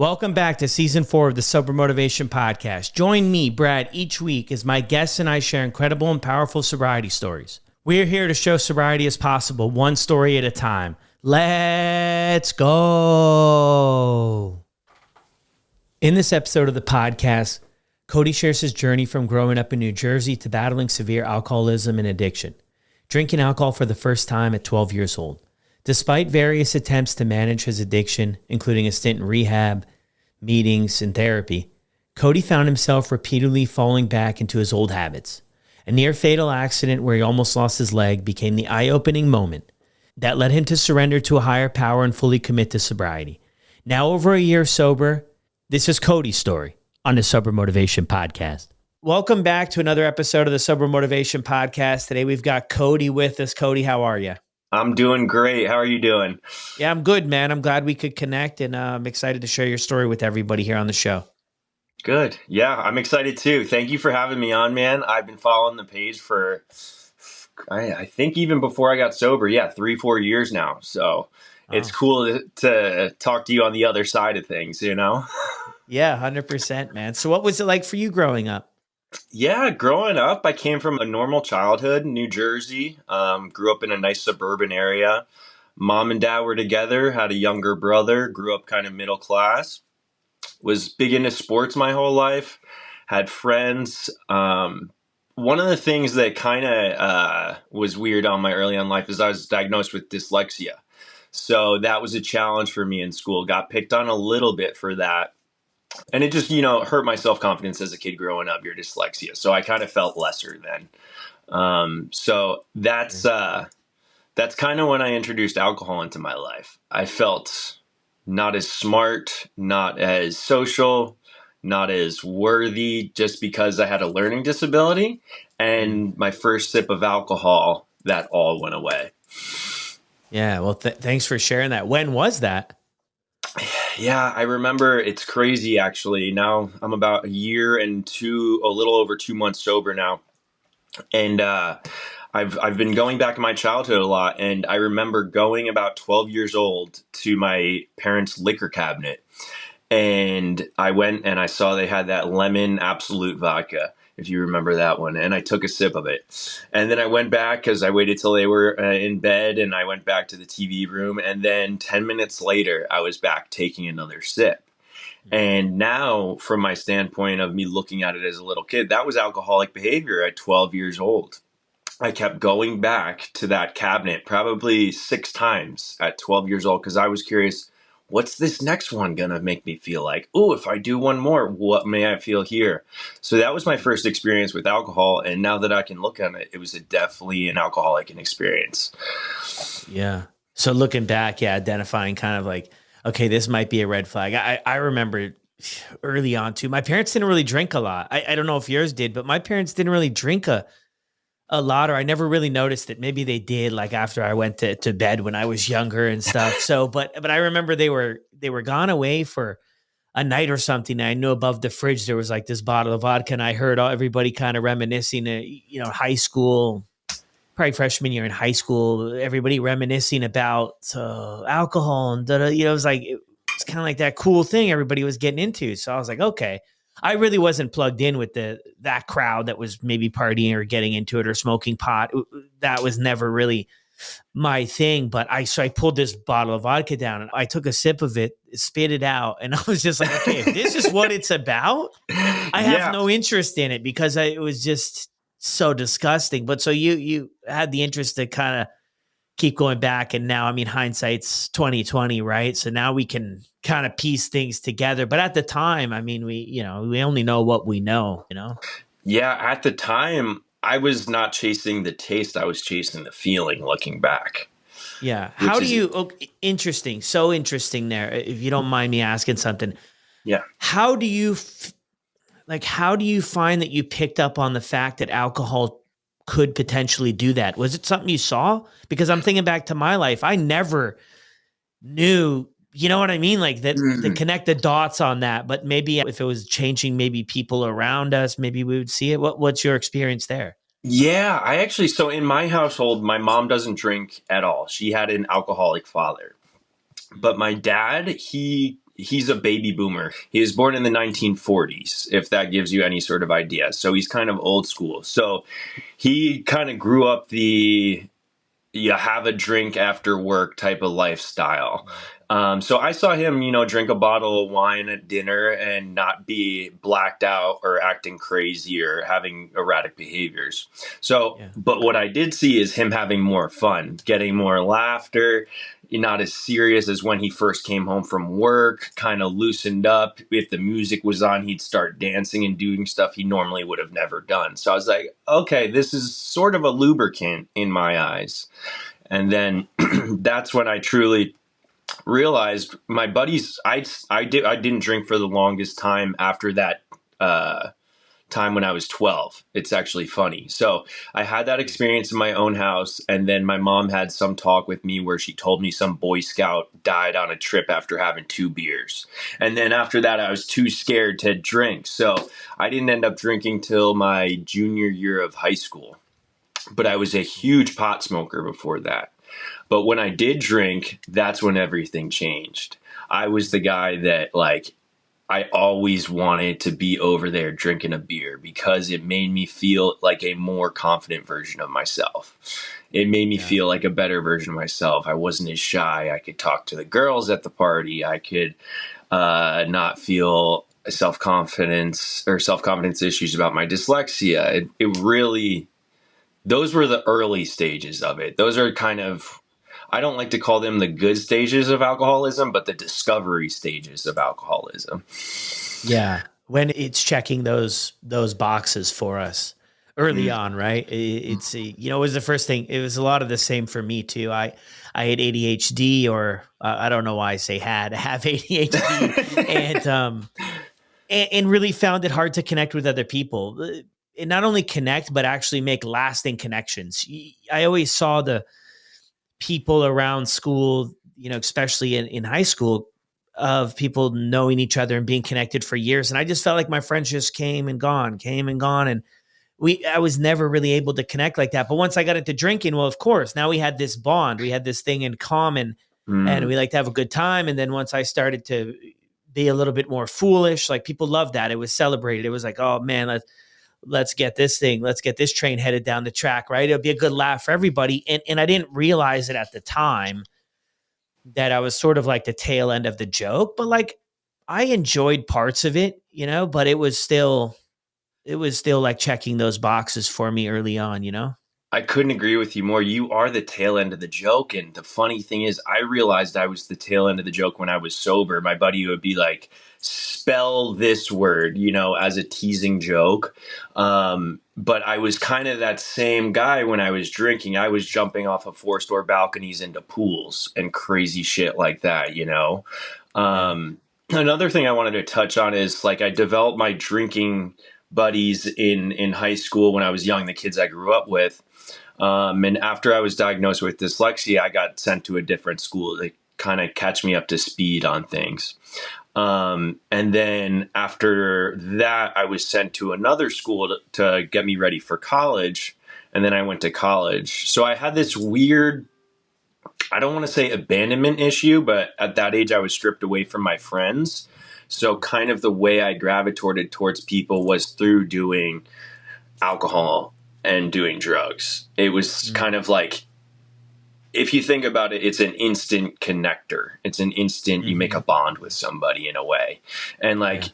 Welcome back to Season 4 of the Sober Motivation Podcast. Join me, Brad, each week as my guests and I share incredible and powerful sobriety stories. We're here to show sobriety is possible, one story at a time. Let's go. In this episode of the podcast, Cody shares his journey from growing up in New Jersey to battling severe alcoholism and addiction, drinking alcohol for the first time at 12 years old. Despite various attempts to manage his addiction, including a stint in rehab, meetings, and therapy, Cody found himself repeatedly falling back into his old habits. A near-fatal accident where he almost lost his leg became the eye-opening moment that led him to surrender to a higher power and fully commit to sobriety. Now over a year sober, this is Cody's story on the Sober Motivation Podcast. Welcome back to another episode of the Sober Motivation Podcast. Today we've got Cody with us. Cody, how are you? I'm doing great. How are you doing? Yeah, I'm good, man. I'm glad we could connect, and I'm excited to share your story with everybody here on the show. Good. Yeah, I'm excited too. Thank you for having me on, man. I've been following the page for, I think even before I got sober. Yeah, 3-4 years now. So It's cool to talk to you on the other side of things, you know? Yeah, 100%, man. So what was it like for you growing up? Yeah, growing up, I came from a normal childhood in New Jersey. Grew up in a nice suburban area. Mom and dad were together, had a younger brother, grew up kind of middle class. Was big into sports my whole life, had friends. One of the things that kind of was weird on my early on life is I was diagnosed with dyslexia. So that was a challenge for me in school. Got picked on a little bit for that. And it just, hurt my self-confidence as a kid growing up, your dyslexia. So I kind of felt lesser then. So that's kind of when I introduced alcohol into my life. I felt not as smart, not as social, not as worthy, just because I had a learning disability. And my first sip of alcohol, that all went away. Yeah, well, thanks for sharing that. When was that? Yeah, I remember. It's crazy, actually. Now I'm about a little over 2 months sober now. And I've been going back in my childhood a lot. And I remember going about 12 years old to my parents' liquor cabinet. And I went and I saw they had that lemon Absolute vodka, if you remember that one. And I took a sip of it. And then I went back because I waited till they were in bed, and I went back to the TV room. And then 10 minutes later, I was back taking another sip. And now, from my standpoint of me looking at it as a little kid, that was alcoholic behavior at 12 years old. I kept going back to that cabinet probably 6 times at 12 years old because I was curious, what's this next one going to make me feel like? Oh, if I do one more, what may I feel here? So that was my first experience with alcohol. And now that I can look at it, it was definitely an alcoholic experience. Yeah. So looking back, identifying kind of like, okay, this might be a red flag. I remember early on too, my parents didn't really drink a lot. I don't know if yours did, but my parents didn't really drink a lot, or I never really noticed it. Maybe they did, like after I went to bed when I was younger and stuff. So, but I remember they were gone away for a night or something. And I knew above the fridge there was like this bottle of vodka, and I heard everybody kind of reminiscing, high school, probably freshman year in high school, everybody reminiscing about alcohol and it was like it's kind of like that cool thing everybody was getting into. So I was like, okay. I really wasn't plugged in with that crowd that was maybe partying or getting into it or smoking pot. That was never really my thing. But I pulled this bottle of vodka down and I took a sip of it, spit it out. And I was just like, okay, if this is what it's about, I have no interest in it because it was just so disgusting. But so you had the interest to kind of keep going back. And now, I mean, hindsight's 2020, right? So now we can kind of piece things together. But at the time, I mean, we only know what we know, Yeah, at the time, I was not chasing the taste. I was chasing the feeling looking back. Yeah. Interesting. So interesting there. If you don't mind me asking something. Yeah. How do you find that you picked up on the fact that alcohol could potentially do that? Was it something you saw? Because I'm thinking back to my life. I never knew, you know what I mean? Like that to connect the dots on that. But maybe if it was changing maybe people around us, maybe we would see it. What's your experience there? Yeah, so in my household, my mom doesn't drink at all. She had an alcoholic father. But my dad, he he's a baby boomer. He was born in the 1940s, if that gives you any sort of idea. So he's kind of old school. So he kind of grew up the you have a drink after work type of lifestyle. So I saw him, drink a bottle of wine at dinner and not be blacked out or acting crazy or having erratic behaviors. So, Yeah. but what I did see is him having more fun, getting more laughter, not as serious as when he first came home from work, kind of loosened up. If the music was on, he'd start dancing and doing stuff he normally would have never done. So I was like, okay, this is sort of a lubricant in my eyes. And then that's when I truly realized my buddies. I didn't drink for the longest time after that time when I was 12. It's actually funny. So I had that experience in my own house, and then my mom had some talk with me where she told me some Boy Scout died on a trip after having 2 beers. And then after that, I was too scared to drink. So I didn't end up drinking till my junior year of high school. But I was a huge pot smoker before that. But when I did drink, that's when everything changed. I was the guy that, like, I always wanted to be over there drinking a beer because it made me feel like a more confident version of myself. It made me Yeah. feel like a better version of myself. I wasn't as shy. I could talk to the girls at the party. I could not feel self-confidence issues about my dyslexia. It really, those were the early stages of it. Those are kind of, I don't like to call them the good stages of alcoholism, but the discovery stages of alcoholism. Yeah. When it's checking those boxes for us early on, right? It's it was the first thing. It was a lot of the same for me too. I had ADHD, or I don't know why I say had, I have ADHD, and really found it hard to connect with other people. And not only connect, but actually make lasting connections. I always saw the people around school, especially in high school, of people knowing each other and being connected for years. And I just felt like my friends just came and gone. And I was never really able to connect like that. But once I got into drinking, well, of course, now we had this bond, we had this thing in common, and Mm. we like to have a good time. And then once I started to be a little bit more foolish, like, people loved that. It was celebrated. It was like, oh man, let's get this train headed down the track, right? It'll be a good laugh for everybody. And I didn't realize it at the time that I was sort of like the tail end of the joke, but like, I enjoyed parts of it, but it was still like checking those boxes for me early on. I couldn't agree with you more. You are the tail end of the joke. And the funny thing is, I realized I was the tail end of the joke when I was sober. My buddy would be like, spell this word, as a teasing joke. But I was kind of that same guy when I was drinking. I was jumping off of 4-store balconies into pools and crazy shit like that. Yeah. Another thing I wanted to touch on is, like, I developed my drinking buddies in high school when I was young, the kids I grew up with. And after I was diagnosed with dyslexia, I got sent to a different school to kind of catch me up to speed on things. And then after that, I was sent to another school to get me ready for college. And then I went to college. So I had this weird, I don't want to say abandonment issue, but at that age, I was stripped away from my friends. So kind of the way I gravitated towards people was through doing alcohol and doing drugs. It was kind of like, if you think about it, it's an instant connector. It's an instant, you make a bond with somebody in a way. And like, Yeah.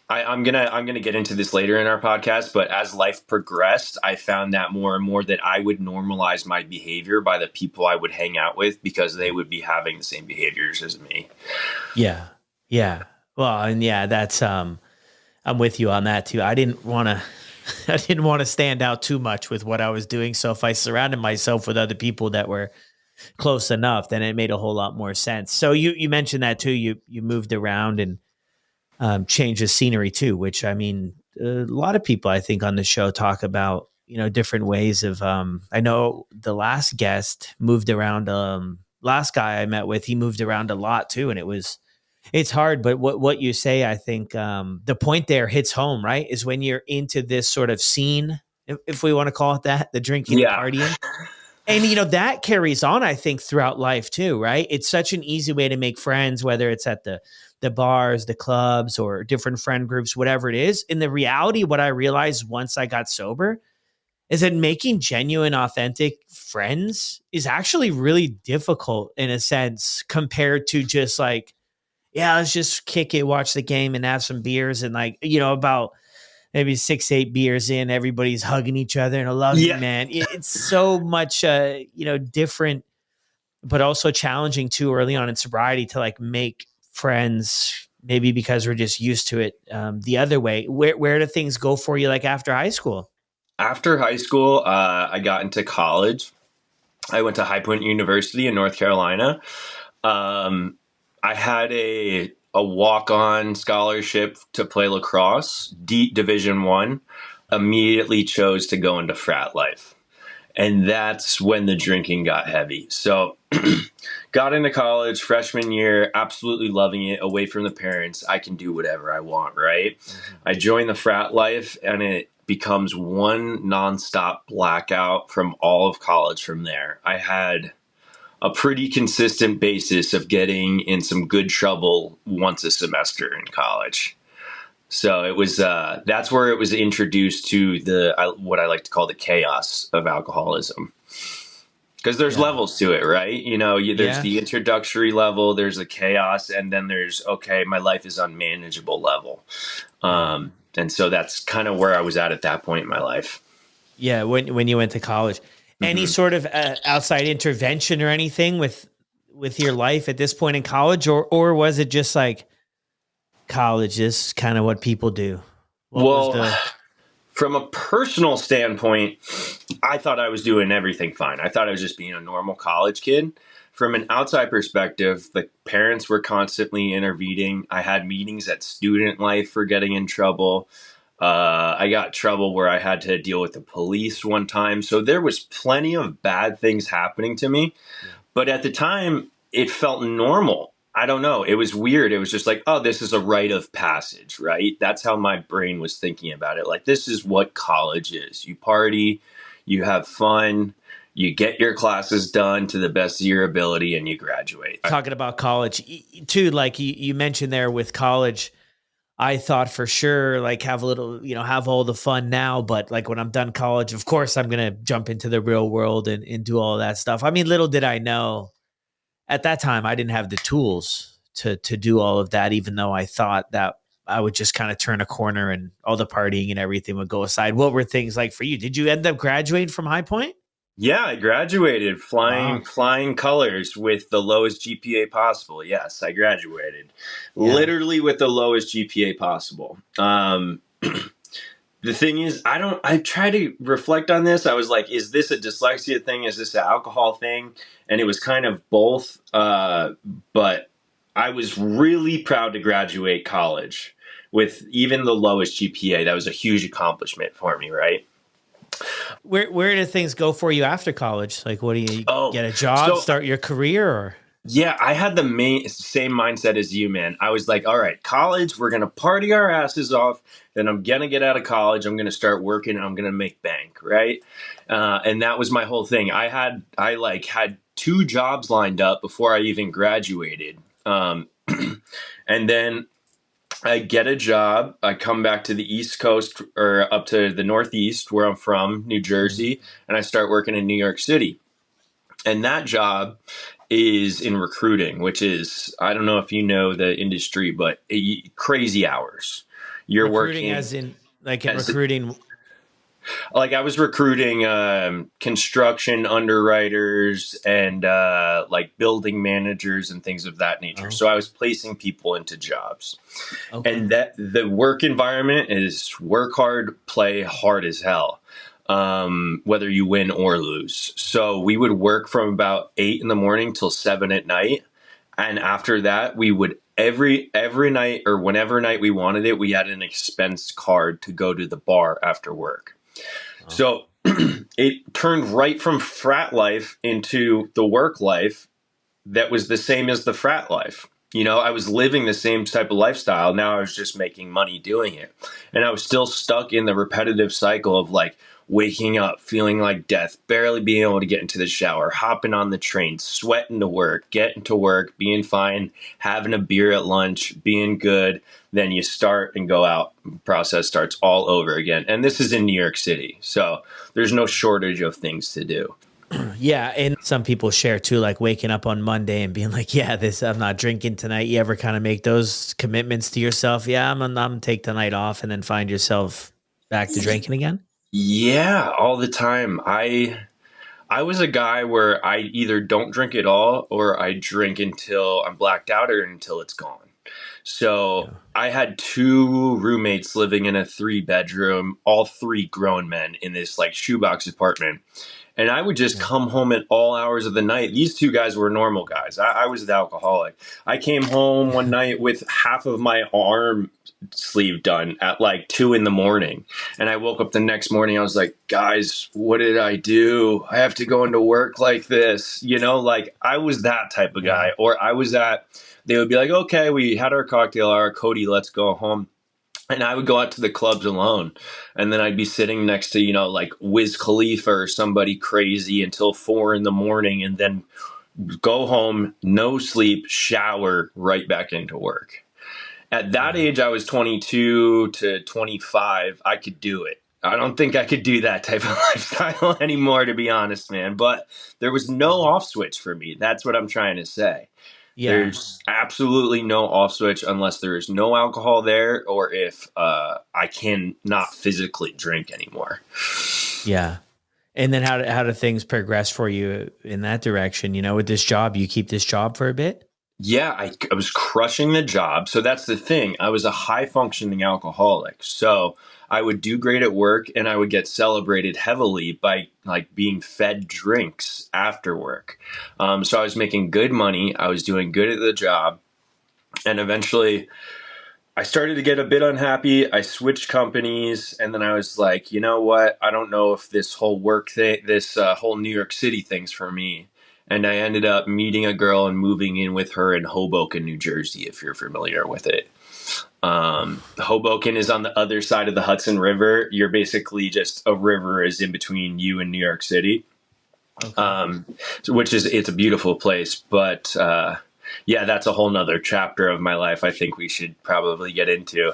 I'm gonna get into this later in our podcast, but as life progressed, I found that more and more that I would normalize my behavior by the people I would hang out with because they would be having the same behaviors as me. Yeah. Yeah. Well, and yeah, that's I'm with you on that too. I didn't want to I didn't want to stand out too much with what I was doing. So if I surrounded myself with other people that were close enough, then it made a whole lot more sense. So you mentioned that too. You moved around and changed the scenery too, which, I mean, a lot of people I think on the show talk about, different ways of. I know the last guest moved around. Last guy I met with, he moved around a lot too, and it's hard. But what you say, I think the point there hits home, right? Is when you're into this sort of scene, if we want to call it that, the drinking, the Yeah. partying. And that carries on, I think, throughout life too, right? It's such an easy way to make friends, whether it's at the bars, the clubs, or different friend groups, whatever it is. In the reality, what I realized once I got sober is that making genuine, authentic friends is actually really difficult in a sense compared to just like, yeah, let's just kick it, watch the game, and have some beers, and like, about maybe 6, 8 beers in, everybody's hugging each other, and I love you, Yeah. man. It's so much, different, but also challenging too early on in sobriety to like make friends. Maybe because we're just used to it the other way. Where do things go for you like after high school? After high school, I got into college. I went to High Point University in North Carolina. Um, I had a walk on scholarship to play lacrosse, Division One. Immediately chose to go into frat life, and that's when the drinking got heavy. So, got into college freshman year, absolutely loving it. Away from the parents, I can do whatever I want. Right? Mm-hmm. I joined the frat life, and it becomes one nonstop blackout from all of college. From there, I had a pretty consistent basis of getting in some good trouble once a semester in college. So it was that's where it was introduced to what I like to call the chaos of alcoholism. Because there's Yeah. levels to it, right? There's Yeah. the introductory level, there's the chaos, and then there's, okay, my life is unmanageable level. And so that's kind of where I was at that point in my life. Yeah. When you went to college, any Mm-hmm. sort of outside intervention or anything with your life at this point in college, or was it just like college is kind of what people do? What was Well, the from a personal standpoint, I thought I was doing everything fine. I thought I was just being a normal college kid. From an outside perspective, the parents were constantly intervening. I had meetings at student life for getting in trouble. I got trouble where I had to deal with the police one time. So there was plenty of bad things happening to me. Yeah. But at the time, it felt normal. I don't know. It was weird. It was just like, oh, this is a rite of passage, right? That's how my brain was thinking about it. Like, this is what college is. You party, you have fun, you get your classes done to the best of your ability, and you graduate. talking about college too? Like you mentioned there with college, I thought for sure like have a little, have all the fun now, but like when I'm done college, of course I'm gonna jump into the real world and do all that stuff. I mean, little did I know at that time I didn't have the tools to do all of that, even though I thought that I would just kind of turn a corner and all the partying and everything would go aside. What were things like for you? Did you end up graduating from High Point? Yeah, I graduated Wow. flying colors with the lowest GPA possible. Yes, I graduated Yeah. literally with the lowest GPA possible. The thing is, I try to reflect on this. I was like, is this a dyslexia thing? Is this an alcohol thing? And it was kind of both. But I was really proud to graduate college with even the lowest GPA. That was a huge accomplishment for me, right? Where did things go for you after college? Like, what do you Oh, get a job, so start your career, or? yeah, I had the same mindset as you, man. I was like, all right, college, we're going to party our asses off. Then I'm going to get out of college. I'm going to start working. I'm going to make bank. Right. And that was my whole thing. I had 2 jobs lined up before I even graduated. And then I get a job. I come back to the East Coast or up to the Northeast where I'm from, New Jersey, and I start working in New York City. And that job is in recruiting, which is, I don't know if you know the industry, but crazy hours. You're Recruiting, working as in like in as recruiting. like I was recruiting construction underwriters and like building managers and things of that nature. Oh, So I was placing people into jobs, okay. and that the work environment is work hard, play hard as hell. Whether you win or lose. So we would work from about 8 in the morning till 7 at night. And after that, we would every night or whenever night we wanted it, we had an expense card to go to the bar after work. Oh. So it turned right from frat life into the work life that was the same as the frat life. I was living the same type of lifestyle. Now I was just making money doing it. And I was still stuck in the repetitive cycle of like waking up, feeling like death, barely being able to get into the shower, hopping on the train, sweating to work, getting to work, being fine, having a beer at lunch, being good. Then you start and go out. Process starts all over again. And this is in New York City. So there's no shortage of things to do. Yeah, and some people share too, like waking up on Monday and being like, "Yeah, this I'm not drinking tonight." You ever kind of make those commitments to yourself? Yeah, I'm take the night off, and then find yourself back to drinking again. Yeah, all the time. I was a guy where I either don't drink at all or I drink until I'm blacked out or until it's gone. So Yeah, I had two roommates living in a 3 bedroom, all three grown men in this like shoebox apartment. And I would just yeah, come home at all hours of the night. These two guys were normal guys. I was the alcoholic. I came home one night with half of my arm sleeve done at like 2 in the morning. And I woke up the next morning. I was like, guys, what did I do? I have to go into work like this. Like I was that type of yeah, guy. Or I was that, they would be like, okay, we had our cocktail hour. Cody, let's go home. And I would go out to the clubs alone. And then I'd be sitting next to, like Wiz Khalifa or somebody crazy until 4 in the morning and then go home, no sleep, shower, right back into work. At that yeah, age, I was 22 to 25. I could do it. I don't think I could do that type of lifestyle anymore, to be honest, man. But there was no yeah, off switch for me. That's what I'm trying to say. yeah, There's absolutely no off switch unless there is no alcohol there or if I can not physically drink anymore. yeah. And then how do things progress for you in that direction? With this job, you keep this job for a bit. Yeah, I was crushing the job. So that's the thing. I was a high functioning alcoholic. So I would do great at work and I would get celebrated heavily by like being fed drinks after work. So I was making good money. I was doing good at the job. And eventually I started to get a bit unhappy. I switched companies, and then I was like, you know what? I don't know if this whole work thing, this whole New York City thing's for me. And I ended up meeting a girl and moving in with her in Hoboken, New Jersey, if you're familiar with it. Hoboken is on the other side of the Hudson River. You're basically just a river is in between you and New York City, Okay. which is it's a beautiful place. But yeah, that's a whole nother chapter of my life. I think we should probably get into.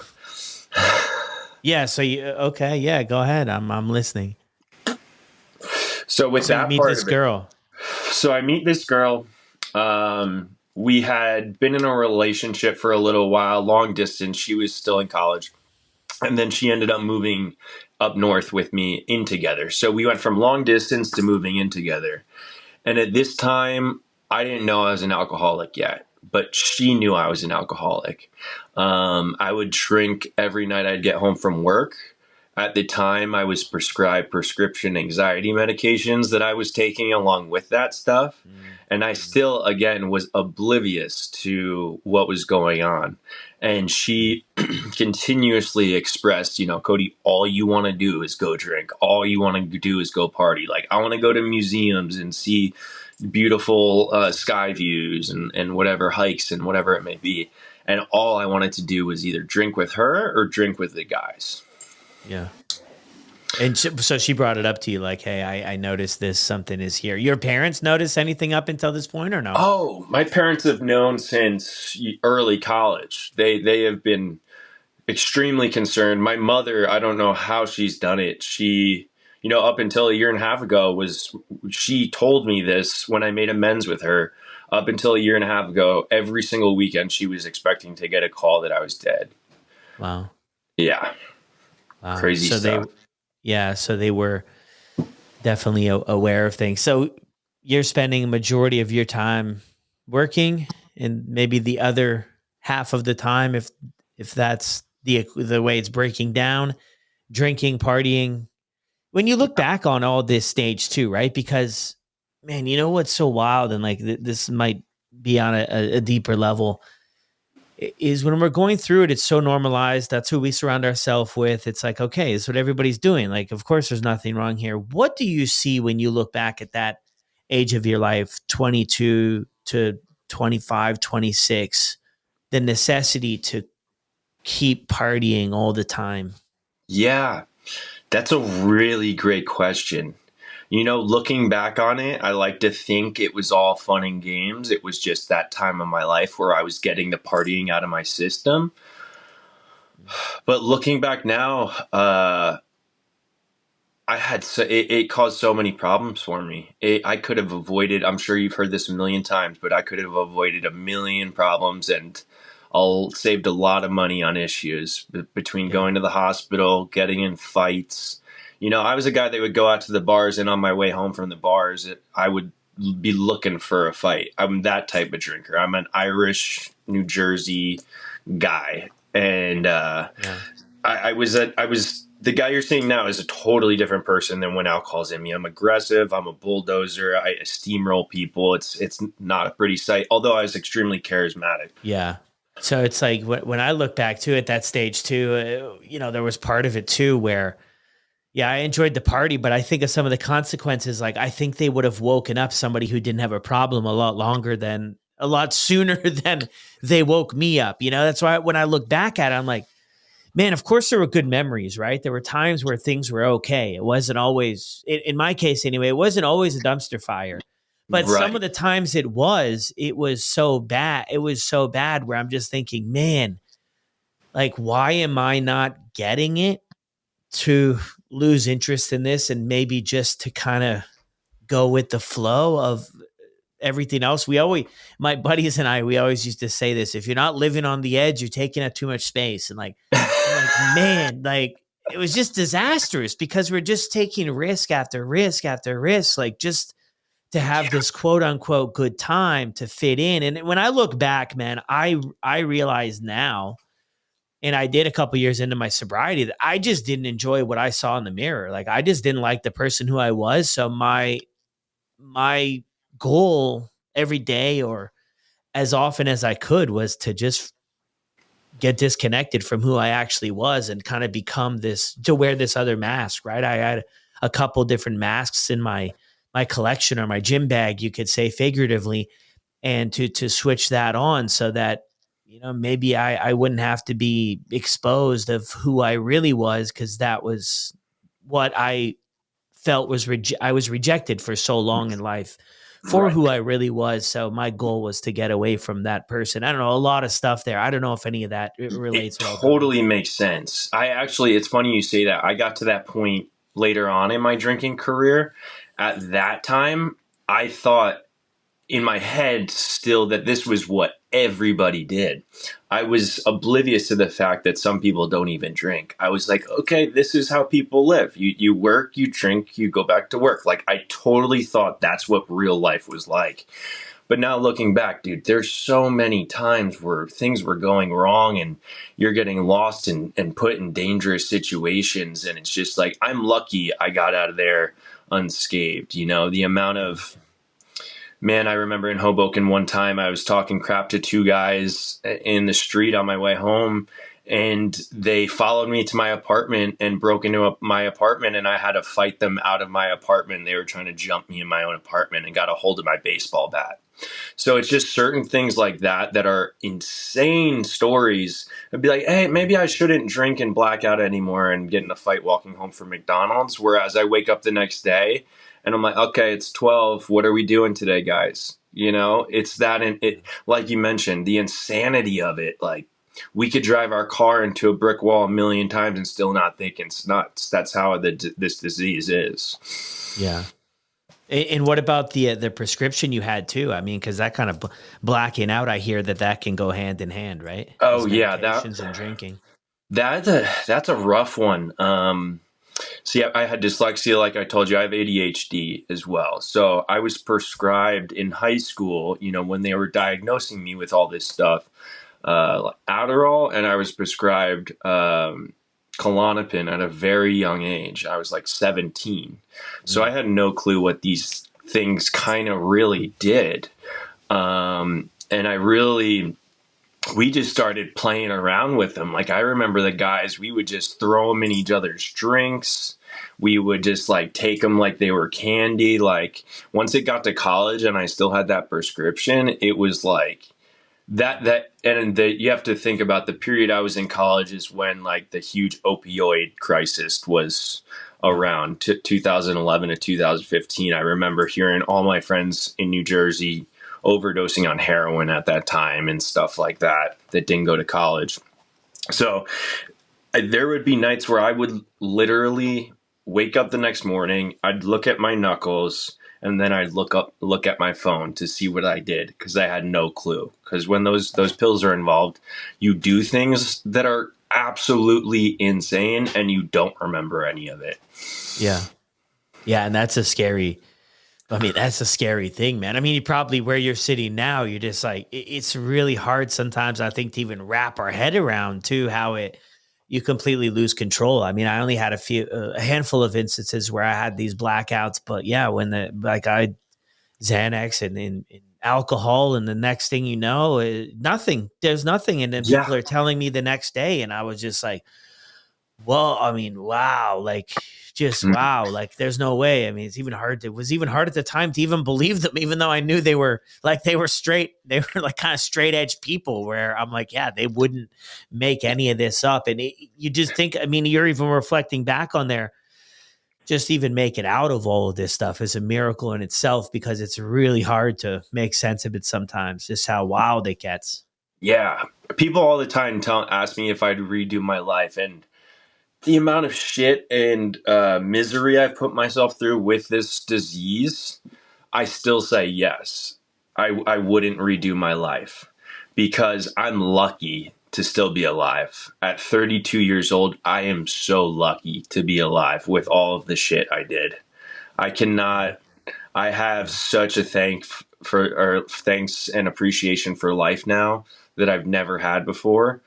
Yeah. So you okay? Yeah. Go ahead. I'm listening. So with So you that meet part this of it, girl. so I meet this girl. We had been in a relationship for a little while, long distance. She was still in college. And then she ended up moving up north with me in together. So we went from long distance to moving in together. And at this time, I didn't know I was an alcoholic yet, but she knew I was an alcoholic. I would drink every night I'd get home from work. At the time, I was prescribed prescription anxiety medications that I was taking along with that stuff. And I Mm-hmm. still, again, was oblivious to what was going on. And she continuously expressed, Cody, all you want to do is go drink. All you want to do is go party. Like, I want to go to museums and see beautiful sky views and whatever hikes and whatever it may be. And all I wanted to do was either drink with her or drink with the guys. Yeah. And so she brought it up to you like, hey, I noticed this, something is here. Your parents notice anything up until this point or no? Oh, my parents have known since early college. They have been extremely concerned. My mother, I don't know how she's done it. She, up until a year and a half ago she told me this when I made amends with her. Up until a year and a half ago, every single weekend she was expecting to get a call that I was dead. Wow. Yeah, Wow. crazy stuff. Yeah, so they were definitely aware of things. So you're spending a majority of your time working and maybe the other half of the time, if that's the way it's breaking down, drinking, partying. When you look back on all this stage too, right? Because man, you know what's so wild and like this might be on a deeper level is when we're going through it, it's so normalized. That's who we surround ourselves with. It's like, okay, it's what everybody's doing. Like, of course, there's nothing wrong here. What do you see when you look back at that age of your life, 22 to 25, 26? the necessity to keep partying all the time? Yeah, that's a really great question. Looking back on it, I like to think it was all fun and games. It was just that time of my life where I was getting the partying out of my system. But looking back now, it caused so many problems for me. I could have avoided. I'm sure you've heard this a million times, but I could have avoided a million problems and all saved a lot of money on issues between Yeah. going to the hospital, getting in fights. I was a guy that would go out to the bars, and on my way home from the bars, I would be looking for a fight. I'm that type of drinker. I'm an Irish, New Jersey guy, and Yeah. I was the guy you're seeing now is a totally different person than when alcohol's in me. I'm aggressive. I'm a bulldozer. I steamroll people. It's not a pretty sight. Although I was extremely charismatic. Yeah. So it's like when I look back to at that stage too, there was part of it too where, yeah, I enjoyed the party, but I think of some of the consequences. Like I think they would have woken up somebody who didn't have a problem a lot sooner than they woke me up. That's why when I look back at it, I'm like, man, of course there were good memories, right? There were times where things were okay. It wasn't always, in my case anyway, it wasn't always a dumpster fire. But some of Right. the times it was so bad. It was so bad where I'm just thinking, man, like, why am I not getting it to lose interest in this and maybe just to kind of go with the flow of everything else? My buddies and we always used to say this: if you're not living on the edge, you're taking up too much space. And like, I'm like, man, like it was just disastrous because we're just taking risk after risk after risk, like just to have Yeah. this quote unquote good time to fit in. And when I look back, man, I realize now, and I did a couple years into my sobriety, that I just didn't enjoy what I saw in the mirror. Like I just didn't like the person who I was. So my goal every day or as often as I could was to just get disconnected from who I actually was and kind of become this, to wear this other mask, right? I had a couple different masks in my collection or my gym bag, you could say figuratively, and to switch that on so that maybe I wouldn't have to be exposed of who I really was, because that was what I felt was I was rejected for so long in life for Right. who I really was. So my goal was to get away from that person. I don't know, a lot of stuff there. I don't know if any of that It relates at all, Cody. totally makes sense. It's funny you say that. I got to that point later on in my drinking career. At that time, I thought in my head still that this was what everybody did. I was oblivious to the fact that some people don't even drink. I was like, okay, this is how people live. You work, you drink, you go back to work. Like I totally thought that's what real life was like. But now looking back, dude, there's so many times where things were going wrong and you're getting lost and put in dangerous situations. And it's just like, I'm lucky I got out of there unscathed. The amount of, man, I remember in Hoboken one time I was talking crap to two guys in the street on my way home, and they followed me to my apartment and broke into my apartment, and I had to fight them out of my apartment. They were trying to jump me in my own apartment and got a hold of my baseball bat. So it's just certain things like that that are insane stories. I'd be like, hey, maybe I shouldn't drink and black out anymore and get in a fight walking home from McDonald's. Whereas I wake up the next day and I'm like, okay, it's 12. What are we doing today, guys? It's that, and it, like you mentioned, the insanity of it. Like we could drive our car into a brick wall a million times and still not think it's nuts. That's how this disease is. Yeah. And what about the prescription you had too? I mean, because that kind of blacking out, I hear that can go hand in hand, right? Oh These yeah, medications and drinking. that's a rough one. See, I had dyslexia, like I told you. I have ADHD as well. So I was prescribed in high school, when they were diagnosing me with all this stuff, like Adderall, and I was prescribed Klonopin at a very young age. I was like 17. So I had no clue what these things kind of really did. And we just started playing around with them. Like I remember the guys, we would just throw them in each other's drinks. We would just like take them like they were candy. Like once it got to college and I still had that prescription, it was like You have to think about the period I was in college is when like the huge opioid crisis was Yeah. around 2011 to 2015. I remember hearing all my friends in New Jersey overdosing on heroin at that time and stuff like that didn't go to college. So there would be nights where I would literally wake up the next morning, I'd look at my knuckles, and then I'd look at my phone to see what I did because I had no clue. Because when those pills are involved, you do things that are absolutely insane and you don't remember any of it. Yeah. Yeah. And that's a scary, I mean, that's a scary thing, man. I mean, you probably where you're sitting now, you're just like, it's really hard sometimes, I think, to even wrap our head around too, how you completely lose control. I mean, I only had a handful of instances where I had these blackouts, but yeah, when I Xanax and alcohol, and the next thing you know, nothing, there's nothing. And then Yeah. people are telling me the next day, and I was just like, well, I mean, wow, like just wow, like there's no way. I mean, it was even hard at the time to even believe them, even though I knew they were straight, they were like kind of straight edge people where I'm like, yeah, they wouldn't make any of this up. And you just think, I mean, you're even reflecting back on there, just even make it out of all of this stuff is a miracle in itself because it's really hard to make sense of it sometimes, just how wild it gets. Yeah. People all the time ask me if I'd redo my life, and the amount of shit and misery I've put myself through with this disease, I still say yes. I wouldn't redo my life because I'm lucky to still be alive. At 32 years old, I am so lucky to be alive with all of the shit I did. I Yeah. cannot, I have Yeah. such a thanks and appreciation for life now that I've never had before.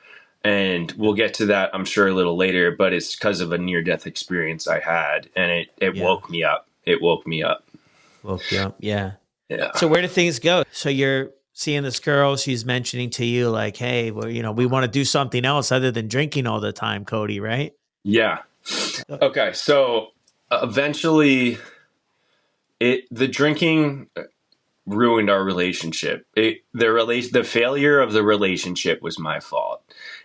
And Yeah. we'll get to that, I'm sure, a little later, but it's because of a near death experience I had, and it Yeah. woke me up. It woke me up. Woke you up. Yeah. Yeah. So where do things go? So you're seeing this girl, she's mentioning to you like, hey, well, we want to do something else other than drinking all the time, Cody, right? Yeah. Uh, Okay. So eventually, the drinking ruined our relationship. The failure of the relationship was my fault.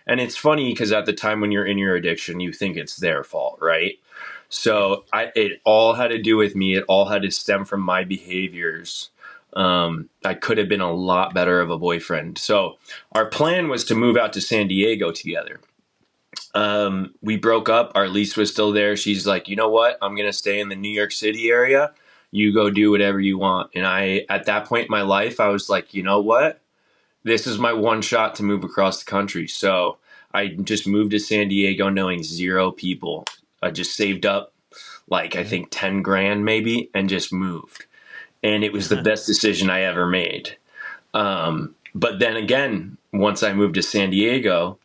And it's funny because at the time when you're in your addiction, you think it's their fault, right? Yeah. So it all had to do with me. It all had to stem from my behaviors. I could have been a lot better of a boyfriend. So our plan was to move out to San Diego together. We broke up. Our lease was still there. She's like, you know what? I'm going to stay in the New York City area. You go do whatever you want. And at that point in my life, I was like, you know what? This is my one shot to move across the country. So I just moved to San Diego knowing zero people. I just saved up like, I Yeah. think 10 grand maybe, and just moved. And it was the best decision I ever made. But then again, once I moved to San Diego,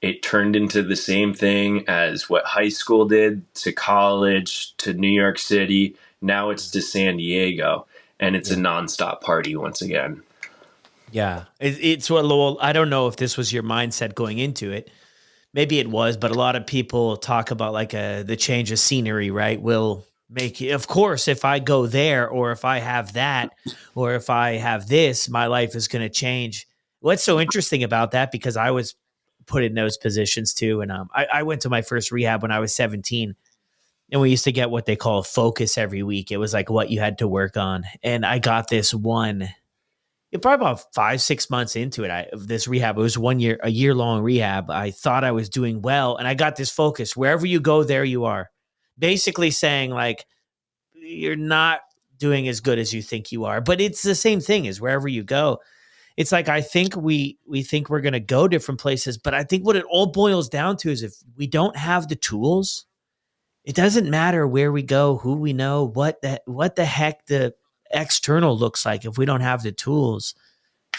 it turned into the same thing as what high school did to college to New York City. Now it's to San Diego, and it's a Yeah. nonstop party once again. Yeah. It's what Lowell, I don't know if this was your mindset going into it. Maybe it was, but a lot of people talk about like the change of scenery, right? Will make it, of course, if I go there or if I have that or if I have this, my life is going to change. What's so interesting about that? Because I was put in those positions too. And I went to my first rehab when I was 17, and we used to get what they call a focus every week. It was like what you had to work on. And I got this one, probably about 5, 6 months into it, of this rehab. It was a year long rehab. I thought I was doing well, and I got this focus. Wherever you go, there you are. Basically saying like you're not doing as good as you think you are. But it's the same thing as wherever you go. It's like I think we think we're going to go different places, but I think what it all boils down to is if we don't have the tools, it doesn't matter where we go, who we know, what the heck the external looks like. If we don't have the tools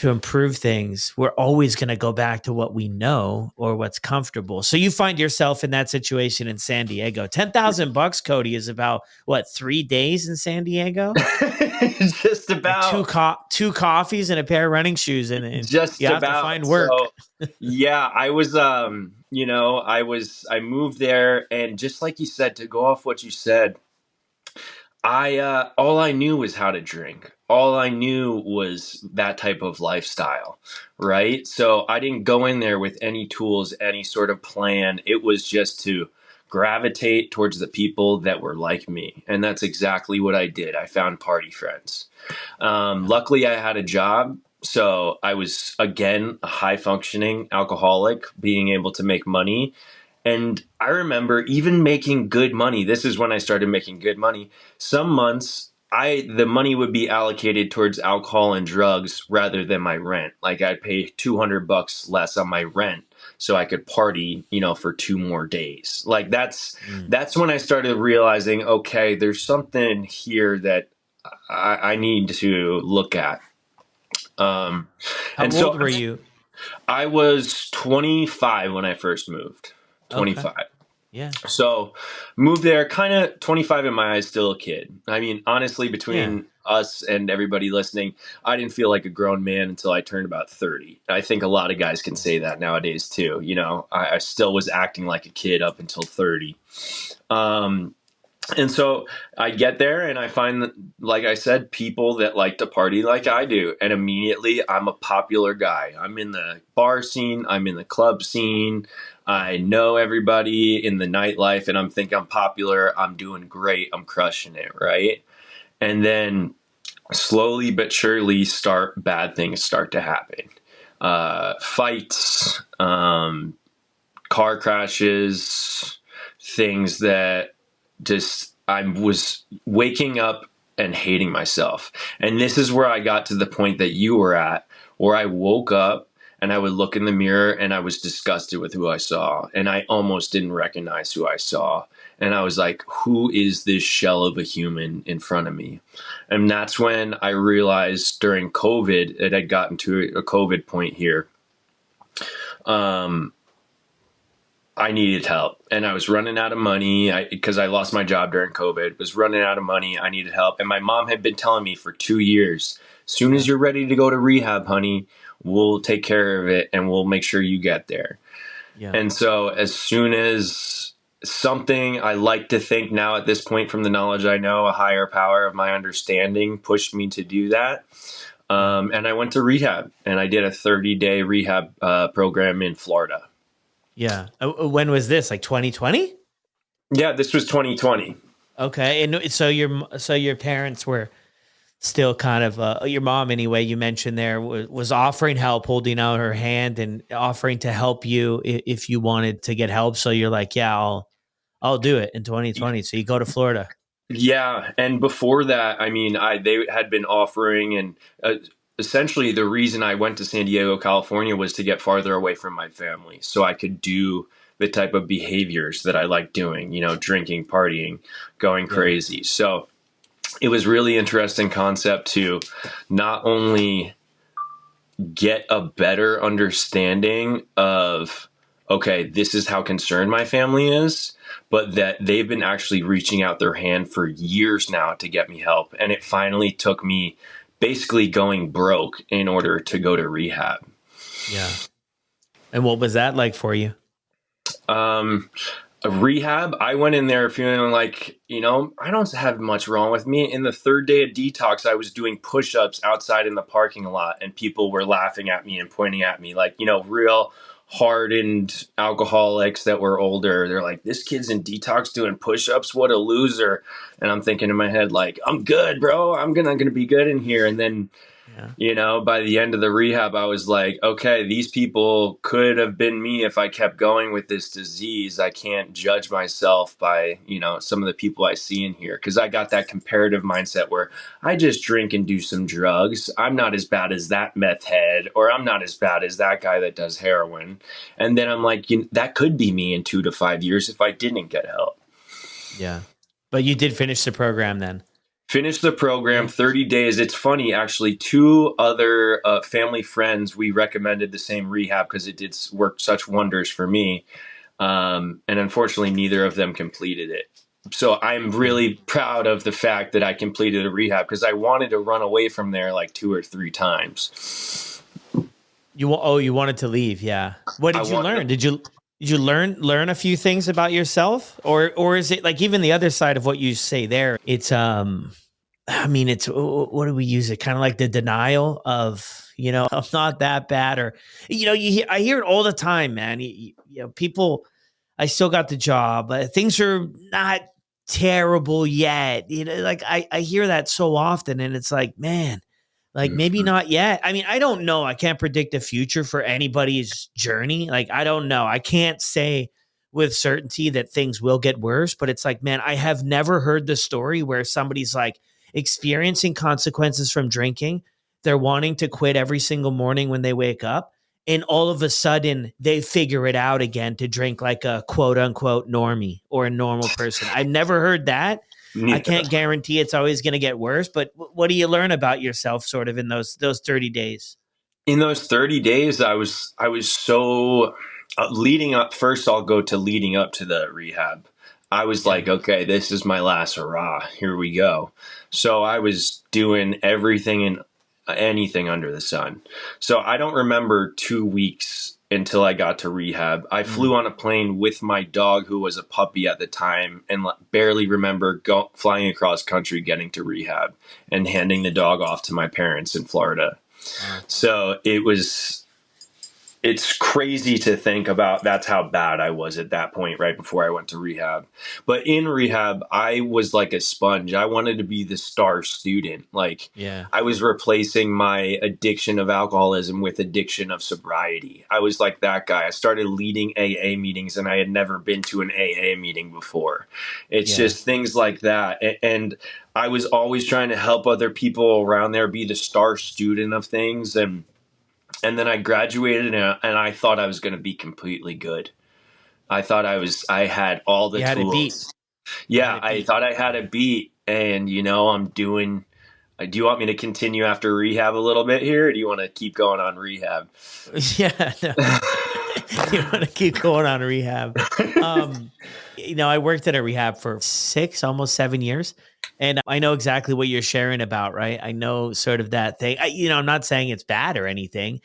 to improve things, we're always going to go back to what we know or what's comfortable. So you find yourself in that situation in San Diego. $10,000, Cody, is about what, 3 days in San Diego? Just Like about. two coffees and a pair of running shoes, and you Just have to find about. work. So, yeah, I was, I moved there, and just like you said, to go off what you said, all I knew was how to drink. all I knew was that type of lifestyle, right? So I didn't go in there with any tools, any sort of plan. It was just to gravitate towards the people that were like me. And that's exactly what I did. I found party friends. Yeah. Luckily, I had a job. So I was, again, a high functioning alcoholic, being able to make money. And I remember even making good money. This is when I started making good money. Some months, the money would be allocated towards alcohol and drugs rather than my rent. Like I'd pay $200 less on my rent so I could party, for 2 more days. Like Mm. that's when I started realizing, okay, there's something here that I need to look at. Yeah. Um, How and so old were you? I was 25 when I first moved. Okay. 25. Yeah. So moved there kind of 25 in my eyes, still a kid. I mean, honestly, Yeah. between us and everybody listening, I didn't feel like a grown man until I turned about 30. I think a lot of guys can say that nowadays too. I still was acting like a kid up until 30. Um, and so I get there and I find that, like I said, people that like to party like I do. And immediately I'm a popular guy. I'm in the bar scene, I'm in the club scene. I know everybody in the nightlife and I'm thinking I'm popular. I'm doing great. I'm crushing it. Right. And then slowly but surely bad things start to happen. Fights, car crashes, things that just I was waking up and hating myself. And this is where I got to the point that you were at, where I woke up and I would look in the mirror and I was disgusted with who I saw. And I almost didn't recognize who I saw. And I was like, who is this shell of a human in front of me? And that's when I realized during COVID, it had gotten to a COVID point here. Um, I needed help and I was running out of money because I lost my job during COVID, was running out of money. I needed help. And my mom had been telling me for 2 years, as soon as Yeah. you're ready to go to rehab, honey, we'll take care of it and we'll make sure you get there. Yeah. And so as soon as something I like to think now at this point from the knowledge I know, a higher power of my understanding pushed me to do that. Yeah. And I went to rehab and I did a 30-day rehab program in Florida. Yeah. When was this? Like 2020? Yeah, this was 2020. Okay. And so your parents were still kind of your mom anyway, you mentioned there was offering help, holding out her hand and offering to help you if you wanted to get help. So you're like, yeah, I'll do it in 2020. So you go to Florida. Yeah, and before that, I mean, they had been offering, and essentially the reason I went to San Diego, California, was to get farther away from my family, so I could do the type of behaviors that I like doing. Drinking, partying, going Yeah. crazy. So it was really interesting concept to not only get a better understanding of, okay, this is how concerned my family is, but that they've been actually reaching out their hand for years now to get me help. And it finally took me basically going broke in order to go to rehab. Yeah. And what was that like for you? Um, a rehab, I went in there feeling like, I don't have much wrong with me. In the third day of detox, I was doing push-ups outside in the parking lot and people were laughing at me and pointing at me like, real hardened alcoholics that were older. They're like, this kid's in detox doing push-ups. What a loser. And I'm thinking in my head, like, I'm good, bro. I'm gonna be good in here. And then Yeah. by the end of the rehab, I was like, okay, these people could have been me if I kept going with this disease. I can't judge myself by, some of the people I see in here because I got that comparative mindset where I just drink and do some drugs. I'm not as bad as that meth head, or I'm not as bad as that guy that does heroin. And then I'm like, that could be me in 2 to 5 years if I didn't get help. Yeah. But you did finish the program then. Finished the program, Yeah. 30 days. It's funny, actually, 2 other family friends, we recommended the same rehab because it did work such wonders for me. And unfortunately, neither of them completed it. So I'm Yeah. really proud of the fact that I completed a rehab because I wanted to run away from there like 2 or 3 times. You wanted to leave, yeah. What I did you wanted learn? Did you learn a few things about yourself, or is it like even the other side of what you say there? It's I mean, it's what do we use it? Kind of like the denial of, I'm not that bad, or I hear it all the time, man. People, I still got the job, but things are not terrible yet. Like I hear that so often, and it's like, man, like maybe Mhm. not yet. I mean, I don't know. I can't predict the future for anybody's journey. Like I don't know. I can't say with certainty that things will get worse, but it's like, man, I have never heard the story where somebody's like experiencing consequences from drinking. They're wanting to quit every single morning when they wake up. And all of a sudden, they figure it out again to drink like a quote unquote normie or a normal person. I've never heard that. I Yeah. can't guarantee it's always going to get worse, but what do you learn about yourself sort of in those 30 days? In those 30 days, I was so leading up. First, I'll go to leading up to the rehab. I was Yeah. like, okay, this is my last hurrah. Here we go. So I was doing everything and anything under the sun. So I don't remember 2 weeks until I got to rehab. I Mm. flew on a plane with my dog, who was a puppy at the time, and barely remember flying across country, getting to rehab, and handing the dog off to my parents in Florida. Wow. So it's crazy to think about. That's how bad I was at that point, right before I went to rehab. But in rehab, I was like a sponge. I wanted to be the star student. Like, Yeah. I was replacing my addiction of alcoholism with addiction of sobriety. I was like that guy. I started leading AA meetings, and I had never been to an AA meeting before. It's Yeah. just things like that. And I was always trying to help other people around there be the star student of things. And then I graduated, and I thought I was going to be completely good. I thought I had all the You had it beat. tools. You had Yeah, it I beat. thought I had a beat, and I'm doing. Do you want me to continue after rehab a little bit here, or do you want to keep going on rehab? Yeah. No. You want to keep going on rehab. Um, I worked at a rehab for 6, almost 7 years. And I know exactly what you're sharing about, right? I know sort of that thing. I'm not saying it's bad or anything,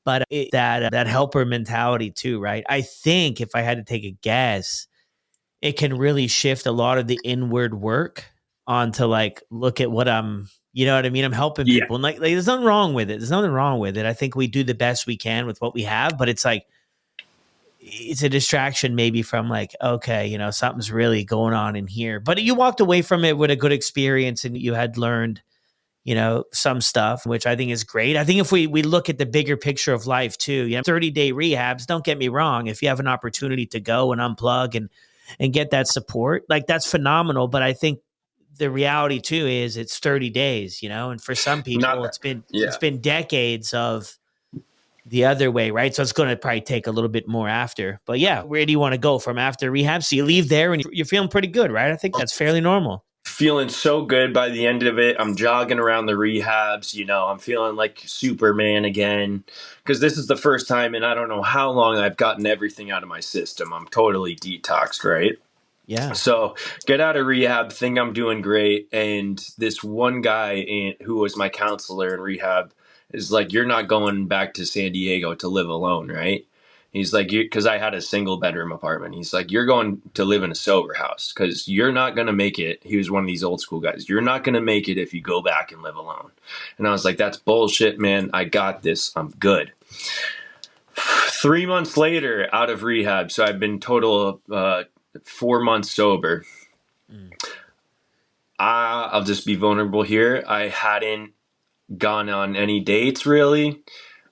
but that helper mentality too, right? I think if I had to take a guess, it can really shift a lot of the inward work onto like, look at what you know what I mean? I'm helping Yeah, people. And like there's nothing wrong with it. There's nothing wrong with it. I think we do the best we can with what we have, but it's like, it's a distraction maybe from like, okay, something's really going on in here. But you walked away from it with a good experience and you had learned, some stuff, which I think is great. I think if we look at the bigger picture of life too, 30-day rehabs, don't get me wrong. If you have an opportunity to go and unplug and get that support, like that's phenomenal. But I think the reality too is it's 30 days, and for some not people that. it's Yeah. been decades of the other way, right? So it's going to probably take a little bit more after. But yeah, where do you want to go from after rehab? So you leave there and you're feeling pretty good, right? I think that's fairly normal. Feeling so good by the end of it. I'm jogging around the rehabs. I'm feeling like Superman again, because this is the first time in I don't know how long I've gotten everything out of my system. I'm totally detoxed, right? Yeah. So get out of rehab, think I'm doing great. And this one guy who was my counselor in rehab is like, you're not going back to San Diego to live alone, right? He's like, because I had a single bedroom apartment. He's like, you're going to live in a sober house because you're not going to make it. He was one of these old school guys. You're not going to make it if you go back and live alone. And I was like, that's bullshit, man. I got this. I'm good. 3 months later, out of rehab. So I've been total 4 months sober. Mm. I'll just be vulnerable here. I hadn't gone on any dates really.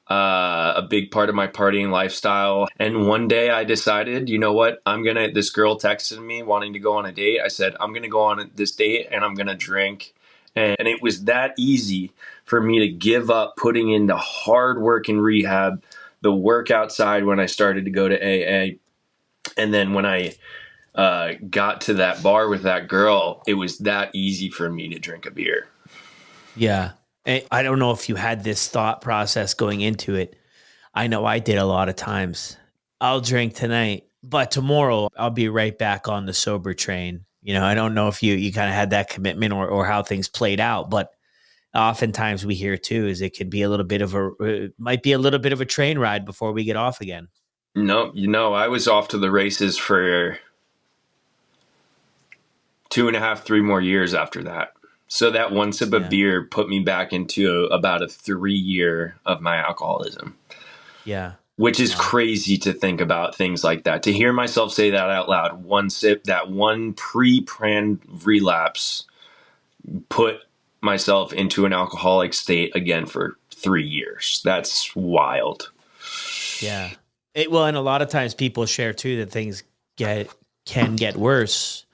A big part of my partying lifestyle. And one day I decided, you know what? This girl texted me wanting to go on a date. I said, I'm going to go on this date and I'm going to drink. And it was that easy for me to give up putting in the hard work in rehab, the work outside when I started to go to AA. And then when I got to that bar with that girl, it was that easy for me to drink a beer. Yeah. I don't know if you had this thought process going into it. I know I did a lot of times. I'll drink tonight, but tomorrow I'll be right back on the sober train. I don't know if you kind of had that commitment or how things played out, but oftentimes we hear too is it could be a little bit of might be a little bit of a train ride before we get off again. No, I was off to the races for 2.5, 3 more years after that. So that one sip of Yeah. beer put me back into about a 3 year of my alcoholism, Yeah. which is Wow. crazy to think about things like that. To hear myself say that out loud, one sip, that one pre-planned relapse put myself into an alcoholic state again for 3 years. That's wild. Yeah. Well, and a lot of times people share too that things get can get worse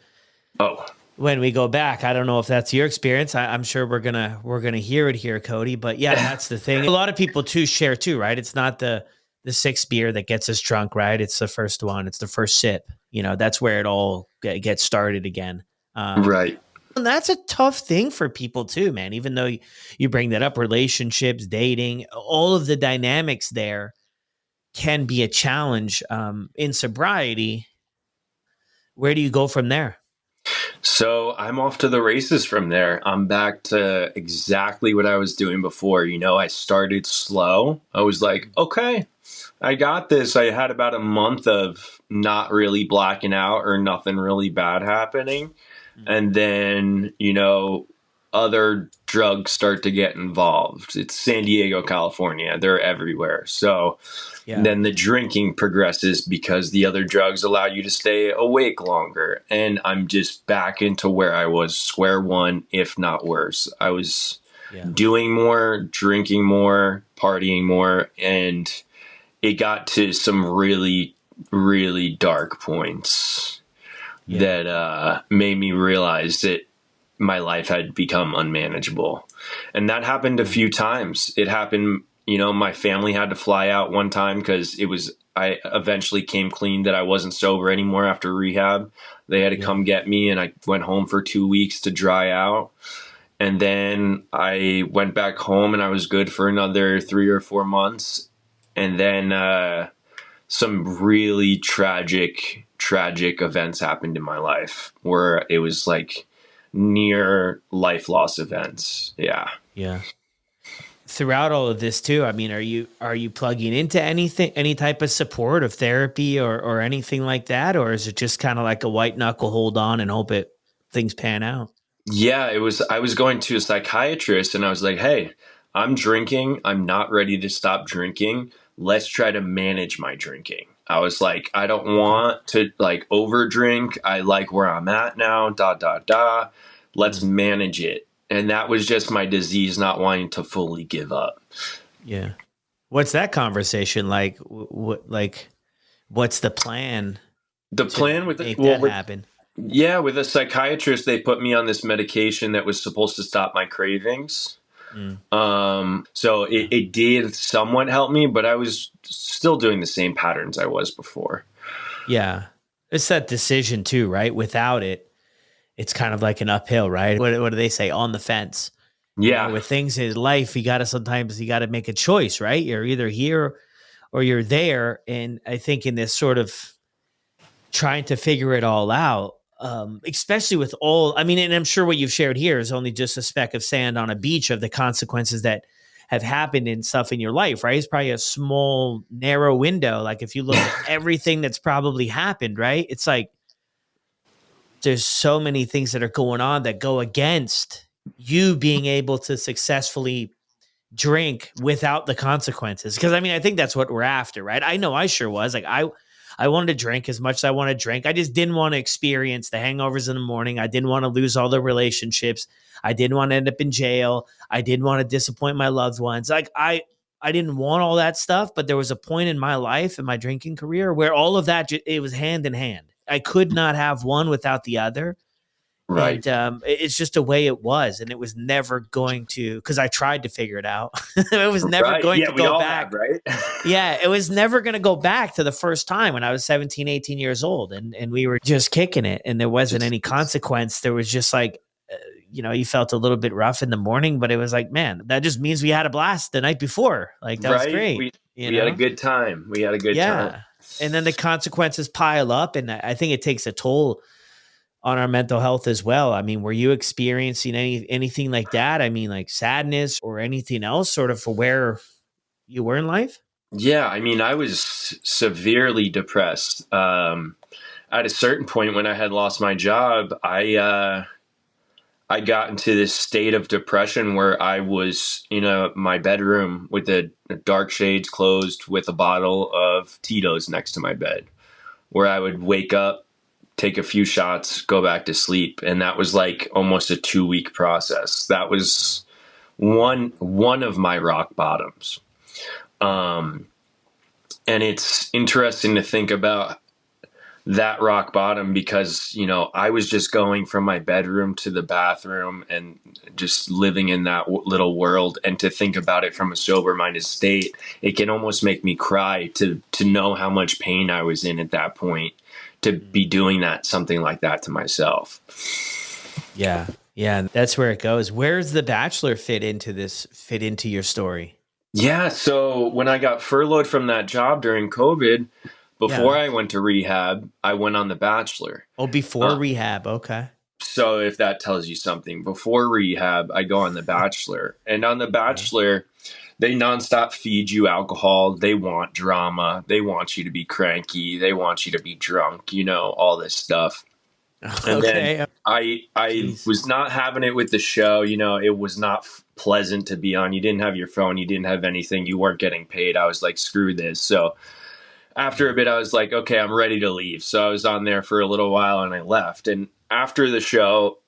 Oh, when we go back. I don't know if that's your experience. I'm sure we're gonna hear it here, Cody. But yeah, that's the thing. A lot of people too share too, right? It's not the sixth beer that gets us drunk, right? It's the first one. It's the first sip. That's where it all gets started again. right. And that's a tough thing for people too, man. Even though you bring that up, relationships, dating, all of the dynamics there can be a challenge in sobriety. Where do you go from there? So I'm off to the races from there. I'm back to exactly what I was doing before. I started slow. I was like, okay, I got this. I had about a month of not really blacking out or nothing really bad happening. Mm. And then, other drugs start to get involved. It's San Diego, California. They're everywhere. So Yeah. then the drinking progresses because the other drugs allow you to stay awake longer. And I'm just back into where I was, square one, if not worse. I was Yeah. doing more, drinking more, partying more, and it got to some really, really dark points Yeah. that made me realize that my life had become unmanageable. And that happened a Yeah. few times. It happened, my family had to fly out one time because I eventually came clean that I wasn't sober anymore after rehab. They had to Yeah. come get me, and I went home for 2 weeks to dry out. And then I went back home and I was good for another 3 or 4 months. And then some really tragic events happened in my life where it was like near life loss events. Yeah. Yeah. Throughout all of this too, I mean, are you plugging into anything, any type of support of therapy or anything like that, or is it just kind of like a white knuckle hold on and hope it things pan out? Yeah, I was going to a psychiatrist and I was like, "Hey, I'm drinking. I'm not ready to stop drinking. Let's try to manage my drinking." I was like, "I don't Okay. want to like over drink. I like where I'm at now. Da da da. Let's Mm. manage it." And that was just my disease not wanting to fully give up. Yeah. What's that conversation like? What's the plan The to plan with it, make well, that with happen? yeah, with a psychiatrist, they put me on this medication that was supposed to stop my cravings. Mm. So Yeah. it did somewhat help me, but I was still doing the same patterns I was before. Yeah. It's that decision too, right? Without it, it's kind of like an uphill, right? What do they say? On the fence. Yeah, With things in life, you gotta make a choice, right? You're either here or you're there. And I think in this sort of trying to figure it all out, especially with all, I mean, and I'm sure what you've shared here is only just a speck of sand on a beach of the consequences that have happened and stuff in your life, right? It's probably a small, narrow window. Like if you look at everything that's probably happened, right? It's like there's so many things that are going on that go against you being able to successfully drink without the consequences. Because I mean, I think that's what we're after, right? I know I sure was. Like I wanted to drink as much as I want to drink. I just didn't want to experience the hangovers in the morning. I didn't want to lose all the relationships. I didn't want to end up in jail. I didn't want to disappoint my loved ones. Like I didn't want all that stuff, but there was a point in my life in my drinking career where all of that it was hand in hand. I could not have one without the other. right, And it's just a way it was, and it was never going to, because I tried to figure it out. It was never right. going Yeah, to we go all have, back. right? Yeah, it was never going to go back to the first time when I was 17, 18 years old, and we were just kicking it, and there wasn't Just any consequence. There was just like, you felt a little bit rough in the morning, but it was like, man, that just means we had a blast the night before. Like that was right. great, We had a good time. We had a good time. Yeah. And then the consequences pile up, and I think it takes a toll on our mental health as well. I mean, were you experiencing anything like that? I mean, like sadness or anything else sort of for where you were in life? Yeah, I mean, I was severely depressed. At a certain point when I had lost my job, I got into this state of depression where I was in my bedroom with the dark shades closed with a bottle of Tito's next to my bed, where I would wake up, take a few shots, go back to sleep. And that was like almost a 2 week process. That was one of my rock bottoms. Um, and it's interesting to think about that rock bottom because, I was just going from my bedroom to the bathroom and just living in that little world. And to think about it from a sober minded state, it can almost make me cry to know how much pain I was in at that point, to be doing something like that to myself. Yeah. Yeah. That's where it goes. Where's The Bachelor fit into your story? Yeah. So when I got furloughed from that job during COVID, before Yeah. I went to rehab, I went on The Bachelor. Oh, before rehab. Okay. So if that tells you something, before rehab, I go on The Bachelor. And on The Yeah. Bachelor, they nonstop feed you alcohol. They want drama. They want you to be cranky. They want you to be drunk, all this stuff. And then Okay. I Jeez. was not having it with the show. It was not pleasant to be on. You didn't have your phone. You didn't have anything. You weren't getting paid. I was like, screw this. So after a bit, I was like, okay, I'm ready to leave. So I was on there for a little while and I left. And after the show,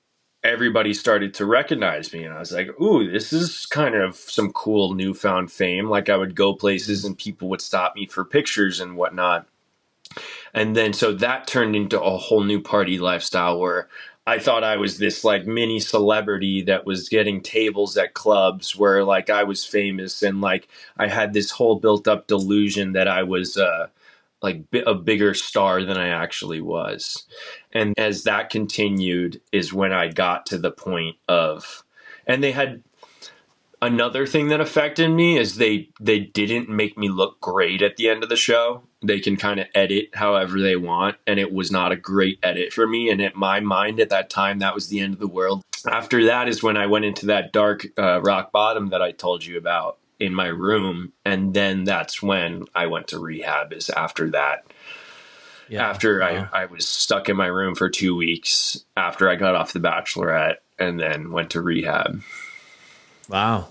everybody started to recognize me. And I was like, ooh, this is kind of some cool newfound fame. Like I would go places and people would stop me for pictures and whatnot. And then so that turned into a whole new party lifestyle where I thought I was this like mini celebrity that was getting tables at clubs where like I was famous, and like I had this whole built up delusion that I was like a bigger star than I actually was. And as that continued is when I got to the point of, and they had another thing that affected me is they didn't make me look great at the end of the show. They can kind of edit however they want, and it was not a great edit for me. And in my mind at that time, that was the end of the world. After that is when I went into that dark rock bottom that I told you about in my room, and then that's when I went to rehab. Is after that. Yeah. After Wow. I was stuck in my room for 2 weeks after I got off The Bachelorette, and then went to rehab. Wow.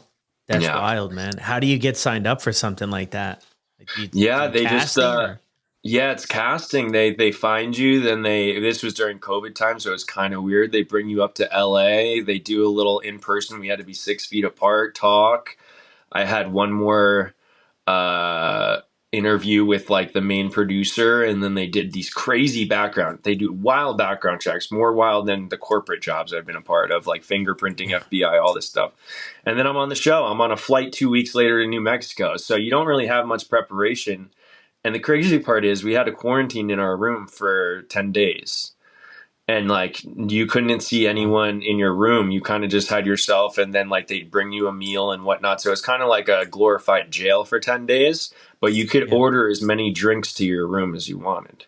That's Yeah. wild, man. How do you get signed up for something like that? Like, do you Yeah, do they just casting or? yeah, it's casting. They find you, then this was during COVID time, so it's kind of weird. They bring you up to LA. They do a little in person. We had to be 6 feet apart, talk. I had one more uh interview with like the main producer, and then they did these crazy background. They do wild background checks, more wild than the corporate jobs I've been a part of, like fingerprinting, Yeah. FBI, all this stuff. And then I'm on the show. I'm on a flight 2 weeks later to New Mexico. So you don't really have much preparation. And the crazy part is we had a quarantine in our room for 10 days. And like you couldn't see Wow. anyone in your room. You kind of just had yourself, and then like they'd bring you a meal and whatnot. So it's kind of like a glorified jail for 10 days, but you could Yeah. order as many drinks to your room as you wanted.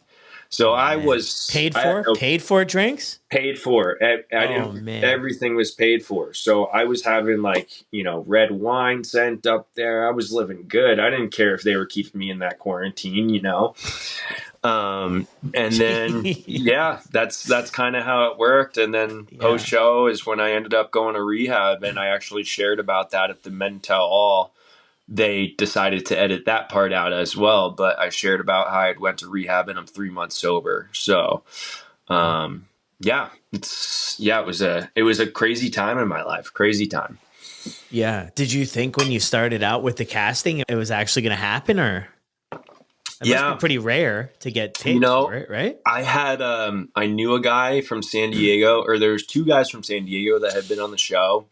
So Oh man. I had no Paid for drinks? paid for. I Oh didn't. man. Everything was paid for. So I was having like red wine sent up there. I was living good. I didn't care if they were keeping me in that quarantine. And then Gee. yeah, that's kind of how it worked. And then post Yeah. show is when I ended up going to rehab, and I actually shared about that at the Men Tell All. They decided to edit that part out as well, but I shared about how I went to rehab and I'm 3 months sober. So Wow. yeah, it was a crazy time in my life. Crazy time. Yeah. Did you think when you started out with the casting it was actually going to happen, or it must be Yeah, pretty rare to get you picked know, for it, right? I knew a guy from San Diego, or there's two guys from San Diego that had been on the show,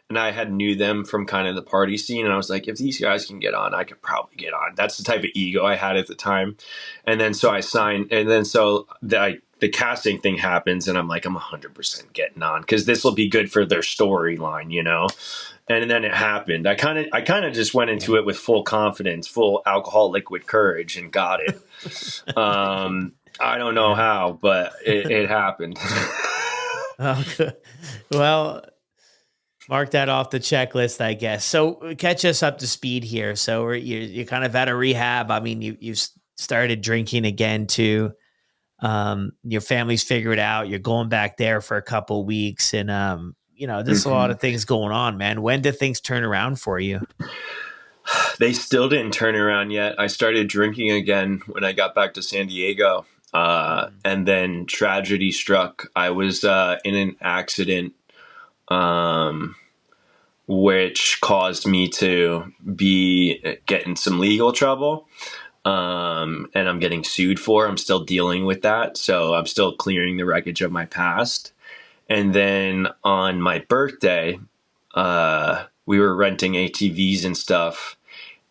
and I had knew them from kind of the party scene, and I was like, if these guys can get on, I could probably get on. That's the type of ego I had at the time. And then so I signed, and then so the casting thing happens, and I'm like, I'm 100% getting on because this will be good for their storyline. And then it happened. I kind of just went Yeah. into it with full confidence, full alcohol liquid courage, and got it. I don't know Yeah. how, but it happened. Oh, good. Well, mark that off the checklist, I guess. So catch us up to speed here. So you're kind of at a rehab. I mean, you've started drinking again too. Your family's figured it out. You're going back there for a couple weeks, and there's a lot Hmm. of things going on, man. When did things turn around for you? They still didn't turn around yet. I started drinking again when I got back to San Diego. Mm. And then tragedy struck. I was in an accident, um, which caused me to be getting some legal trouble. And I'm getting sued for. I'm still dealing with that. So I'm still clearing the wreckage of my past. And then on my birthday, we were renting ATVs and stuff.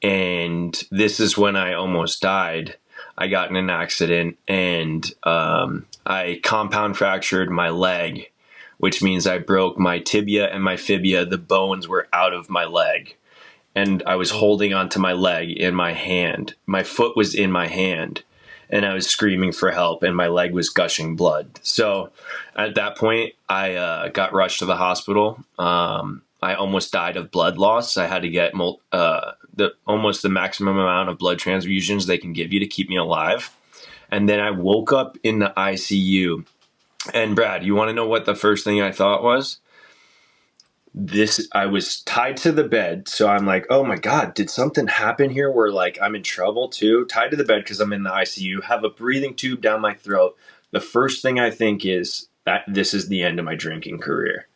And this is when I almost died. I got in an accident and I compound fractured my leg, which means I broke my tibia and my fibia. The bones were out of my leg. And I was Oh, holding onto my leg in my hand. My foot was in my hand. And I was screaming for help, and my leg was gushing blood. So at that point, I got rushed to the hospital. I almost died of blood loss. I had to get almost the maximum amount of blood transfusions they can give you to keep me alive. And then I woke up in the ICU. And Brad, you want to know what the first thing I thought was? I was tied to the bed, so I'm like, oh my god, did something happen here where like I'm in trouble too? Tied to the bed because I'm in the ICU, have a breathing tube down my throat. The first thing I think is that this is the end of my drinking career.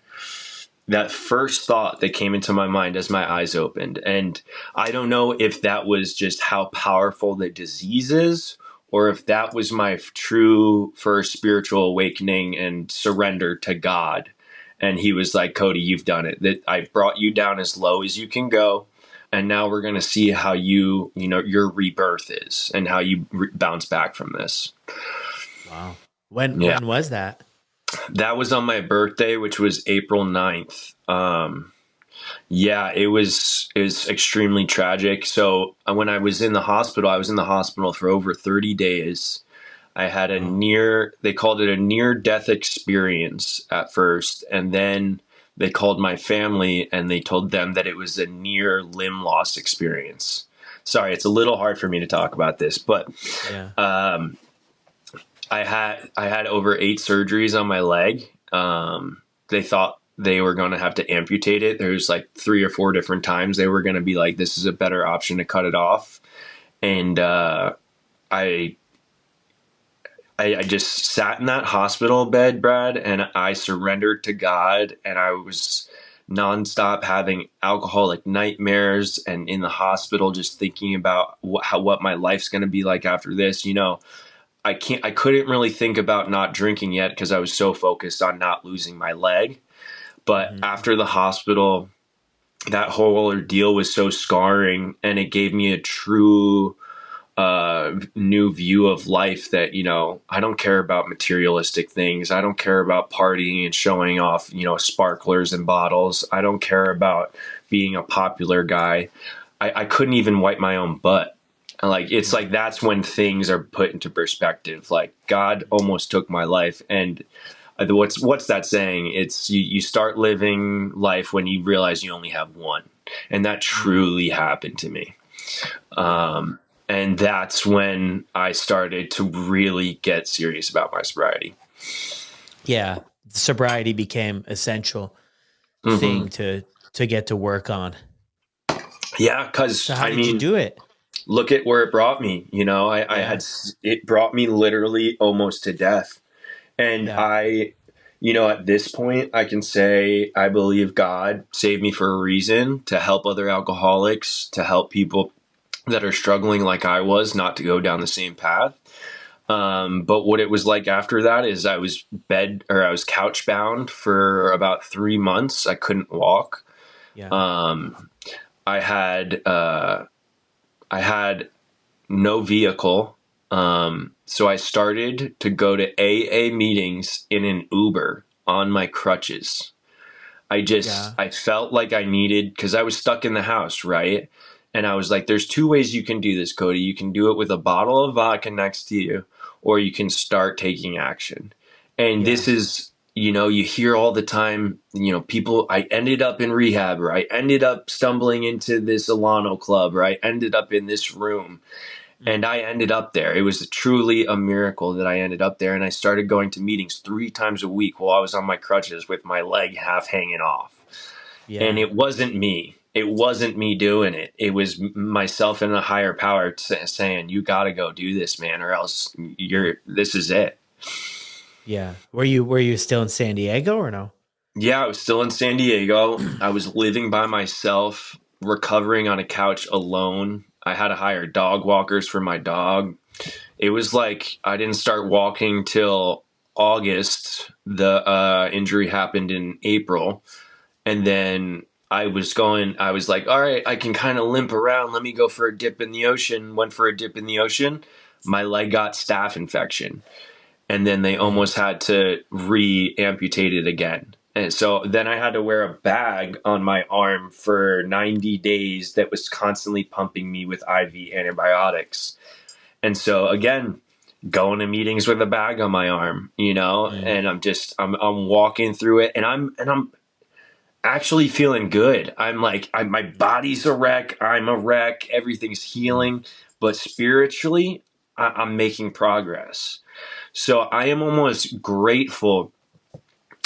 That first thought that came into my mind as my eyes opened. And I don't know if that was just how powerful the disease is, or if that was my true first spiritual awakening and surrender to God. And he was like, Cody, you've done it. That I've brought you down as low as you can go. And now we're going to see how your rebirth is and how you bounce back from this. wow. When Yeah. when was that? That was on my birthday, which was April 9th. Yeah, it was extremely tragic. So when I was in the hospital for over 30 days. I had Wow. they called it a near death experience at first. And then they called my family and they told them that it was a near limb loss experience. Sorry, it's a little hard for me to talk about this, but Yeah. um, I had over 8 surgeries on my leg. They thought they were going to have to amputate it. There's like 3 or 4 different times they were going to be like, this is a better option to cut it off. And I I just sat in that hospital bed, Brad, and I surrendered to God. And I was nonstop having alcoholic nightmares and in the hospital, just thinking about what my life's going to be like after this. I couldn't really think about not drinking yet because I was so focused on not losing my leg. But Hmm. after the hospital, that whole ordeal was so scarring, and it gave me a true new view of life that, I don't care about materialistic things. I don't care about partying and showing off, sparklers and bottles. I don't care about being a popular guy. I couldn't even wipe my own butt. Like, it's like, that's when things are put into perspective. Like, God almost took my life. And what's that saying? It's you start living life when you realize you only have one. And that Mm. truly happened to me. Wow. And that's when I started to really get serious about my sobriety. Yeah. Sobriety became essential Hmm. thing to get to work on. Yeah, So because how I did you mean, do it? look at where it brought me. Yeah. It brought me literally almost to death. And Yeah. at this point, I can say I believe God saved me for a reason, to help other alcoholics, to help people that are struggling like I was, not to go down the same path. But what it was like after that is I was couch bound for about 3 months. I couldn't walk. Yeah. Um, I had I had no vehicle. So I started to go to AA meetings in an Uber on my crutches. Yeah. I felt like I needed, because I was stuck in the house, right? And I was like, there's 2 ways you can do this, Cody. You can do it with a bottle of vodka next to you, or you can start taking action. And Yeah. this is, you hear all the time, people, I ended up in rehab, or I ended up stumbling into this Alano club, or I ended up in this room. And I ended up there. It was truly a miracle that I ended up there. And I started going to meetings 3 times a week while I was on my crutches with my leg half hanging off. And Yeah. it wasn't me. It wasn't me doing it. It was myself and a higher power saying, "You got to go do this, man, or else this is it." Yeah. Were you still in San Diego or no? Yeah, I was still in San Diego. I was living by myself, recovering on a couch alone. I had to hire dog walkers for my dog. It was like I didn't start walking till August. The injury happened in April. And then I was like, all right, I can kind of limp around. Let me go for a dip in the ocean. Went for a dip in the ocean. My leg got staph infection. And then they Man. almost had to re-amputate it again. And so then I had to wear a bag on my arm for 90 days that was constantly pumping me with IV antibiotics. And so again, going to meetings with a bag on my arm, Mm. and I'm walking through it, and I'm actually feeling good. I'm like, my body's a wreck. I'm a wreck. Everything's Mm. healing, but spiritually, I'm making progress. So I am almost grateful.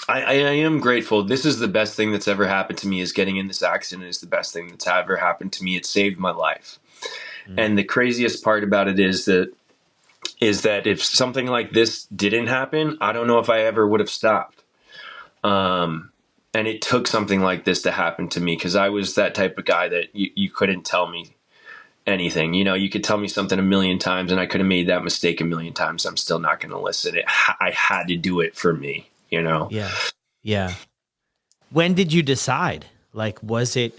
I am grateful. This is the best thing that's ever happened to me. Is getting in this accident is the best thing that's ever happened to me. It saved my life. Mm. And the craziest part about it is that if something like this didn't happen, I don't know if I ever would have stopped. And it took something like this to happen to me because I was that type of guy that you couldn't tell me anything. You could tell me something a million times and I could have made that mistake a million times. I'm still not going to listen. I had to do it for me. Yeah. Yeah. When did you decide? Like, was it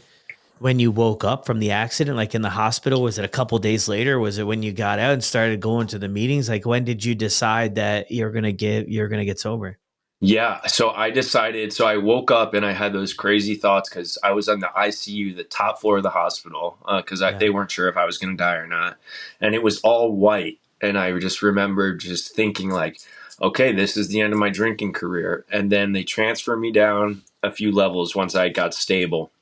when you woke up from the accident, like in the hospital? Was it a couple days later? Was it when you got out and started going to the meetings? Like, when did you decide that you're gonna get sober? Yeah. So I woke up and I had those crazy thoughts because I was on the ICU, the top floor of the hospital, because Yeah. they weren't sure if I was going to die or not. And it was all white. And I just remember just thinking, like, okay, this is the end of my drinking career. And then they transferred me down a few levels once I got stable.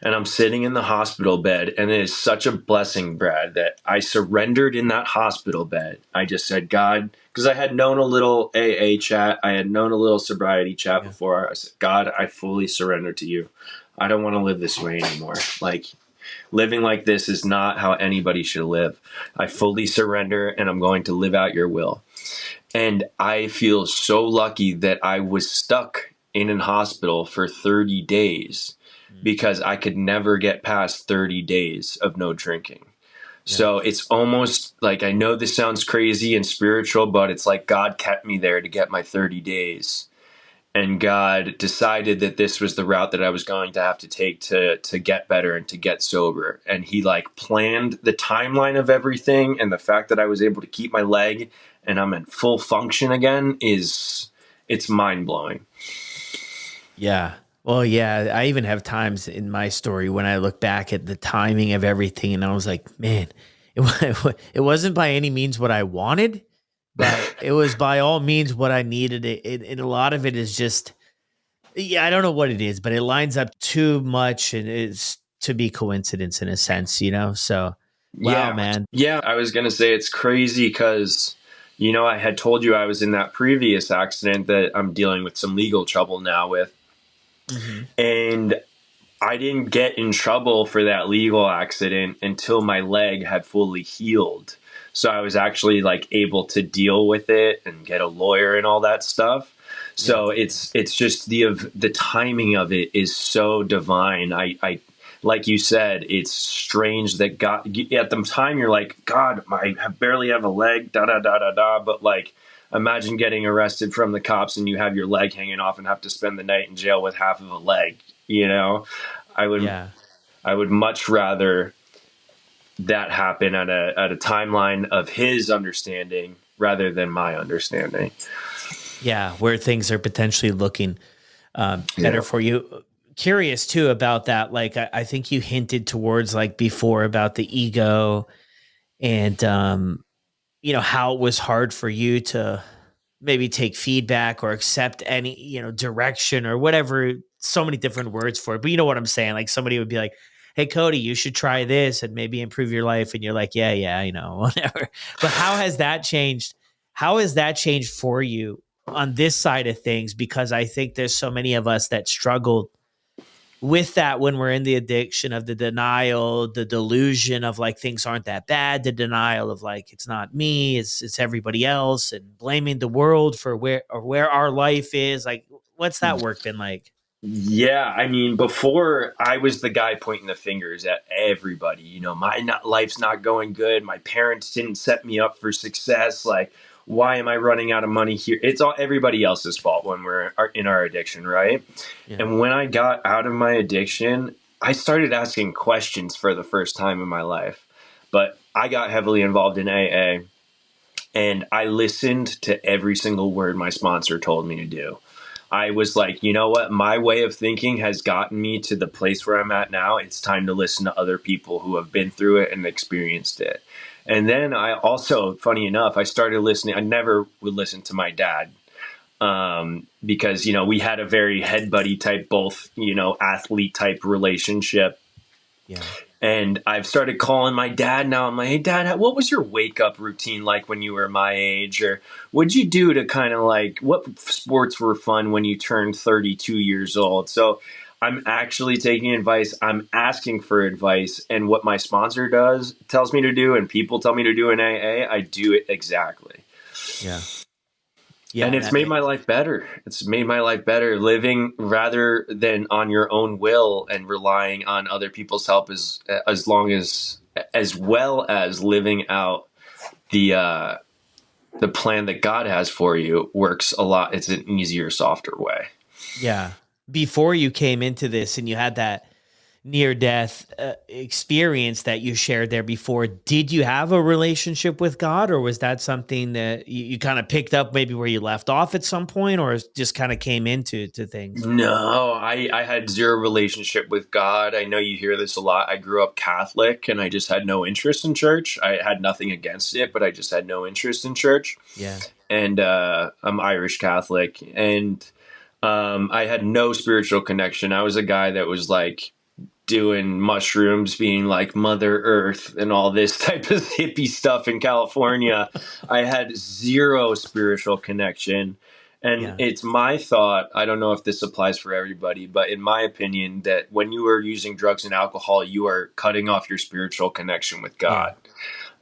And I'm sitting in the hospital bed, and it is such a blessing, Brad, that I surrendered in that hospital bed. I just said, God, because I had known a little AA chat, I had known a little sobriety chat Yeah. before. I said, God, I fully surrender to you. I don't want to live this way anymore. Like, living like this is not how anybody should live. I fully surrender, and I'm going to live out your will. And I feel so lucky that I was stuck in an hospital for 30 days Mm. because I could never get past 30 days of no drinking. Yeah. So it's almost like, I know this sounds crazy and spiritual, but it's like God kept me there to get my 30 days. And God decided that this was the route that I was going to have to take to get better and to get sober. And he like planned the timeline of everything, and the fact that I was able to keep my leg and I'm in full function again it's mind blowing. Yeah. Well, yeah, I even have times in my story when I look back at the timing of everything and I was like, man, it wasn't by any means what I wanted, but it was by all means what I needed. And a lot of it is just, yeah, I don't know what it is, but it lines up too much and it's to be coincidence in a sense, you know? So, wow, Yeah. man. Yeah, I was going to say it's crazy because I had told you I was in that previous accident that I'm dealing with some legal trouble now with. Hmm. And I didn't get in trouble for that legal accident until my leg had fully healed. So I was actually like able to deal with it and get a lawyer and all that stuff. Yeah. So it's just the timing of it is so divine. I like you said, it's strange that God at the time you're like, God, I barely have a leg, da da da da da. But like, imagine getting arrested from the cops and you have your leg hanging off and have to spend the night in jail with half of a leg. You know, I would Yeah. I would much rather that happen at a timeline of his understanding rather than my understanding. Yeah. Where things are potentially looking better Yeah. for you. Curious too about that. Like, I think you hinted towards like before about the ego and, how it was hard for you to maybe take feedback or accept any, direction or whatever. So many different words for it, but you know what I'm saying? Like somebody would be like, hey, Cody, you should try this and maybe improve your life. And you're like, yeah, whatever. But how has that changed? How has that changed for you on this side of things? Because I think there's so many of us that struggle with that when we're in the addiction of the denial, the delusion of like things aren't that bad, the denial of like it's not me, it's everybody else, and blaming the world for where our life is. Like, what's that work been like? Yeah, I mean, before I was the guy pointing the fingers at everybody. Life's not going good. My parents didn't set me up for success. Like, why am I running out of money here? It's all everybody else's fault when we're in our addiction, right? Yeah. And when I got out of my addiction, I started asking questions for the first time in my life. But I got heavily involved in AA, and I listened to every single word my sponsor told me to do. I was like, you know what? My way of thinking has gotten me to the place where I'm at now. It's time to listen to other people who have been through it and experienced it. And then I also, funny enough, I started listening. I never would listen to my dad because, we had a very head buddy type, both, athlete type relationship. Yeah. And I've started calling my dad now. I'm like, hey, Dad, what was your wake up routine like when you were my age? Or what'd you do to kind of like, what sports were fun when you turned 32 years old? So I'm actually taking advice. I'm asking for advice. And what my sponsor tells me to do, and people tell me to do in AA, I do it exactly. Yeah. And it's made my life better. It's made my life better living rather than on your own will and relying on other people's help as well as living out the plan that God has for you works a lot. It's an easier, softer way. Yeah. Before you came into this and you had that near death experience that you shared there before, did you have a relationship with God, or was that something that you kind of picked up maybe where you left off at some point, or just kind of came into things? No, I had zero relationship with God. I know you hear this a lot. I grew up Catholic and I just had no interest in church. I had nothing against it, but I just had no interest in church. Yeah. And I'm Irish Catholic, and I had no spiritual connection. I was a guy that was like doing mushrooms, being like Mother Earth and all this type of hippie stuff in California. I had zero spiritual connection. And it's my thought, I don't know if this applies for everybody, but in my opinion, that when you are using drugs and alcohol, you are cutting off your spiritual connection with God.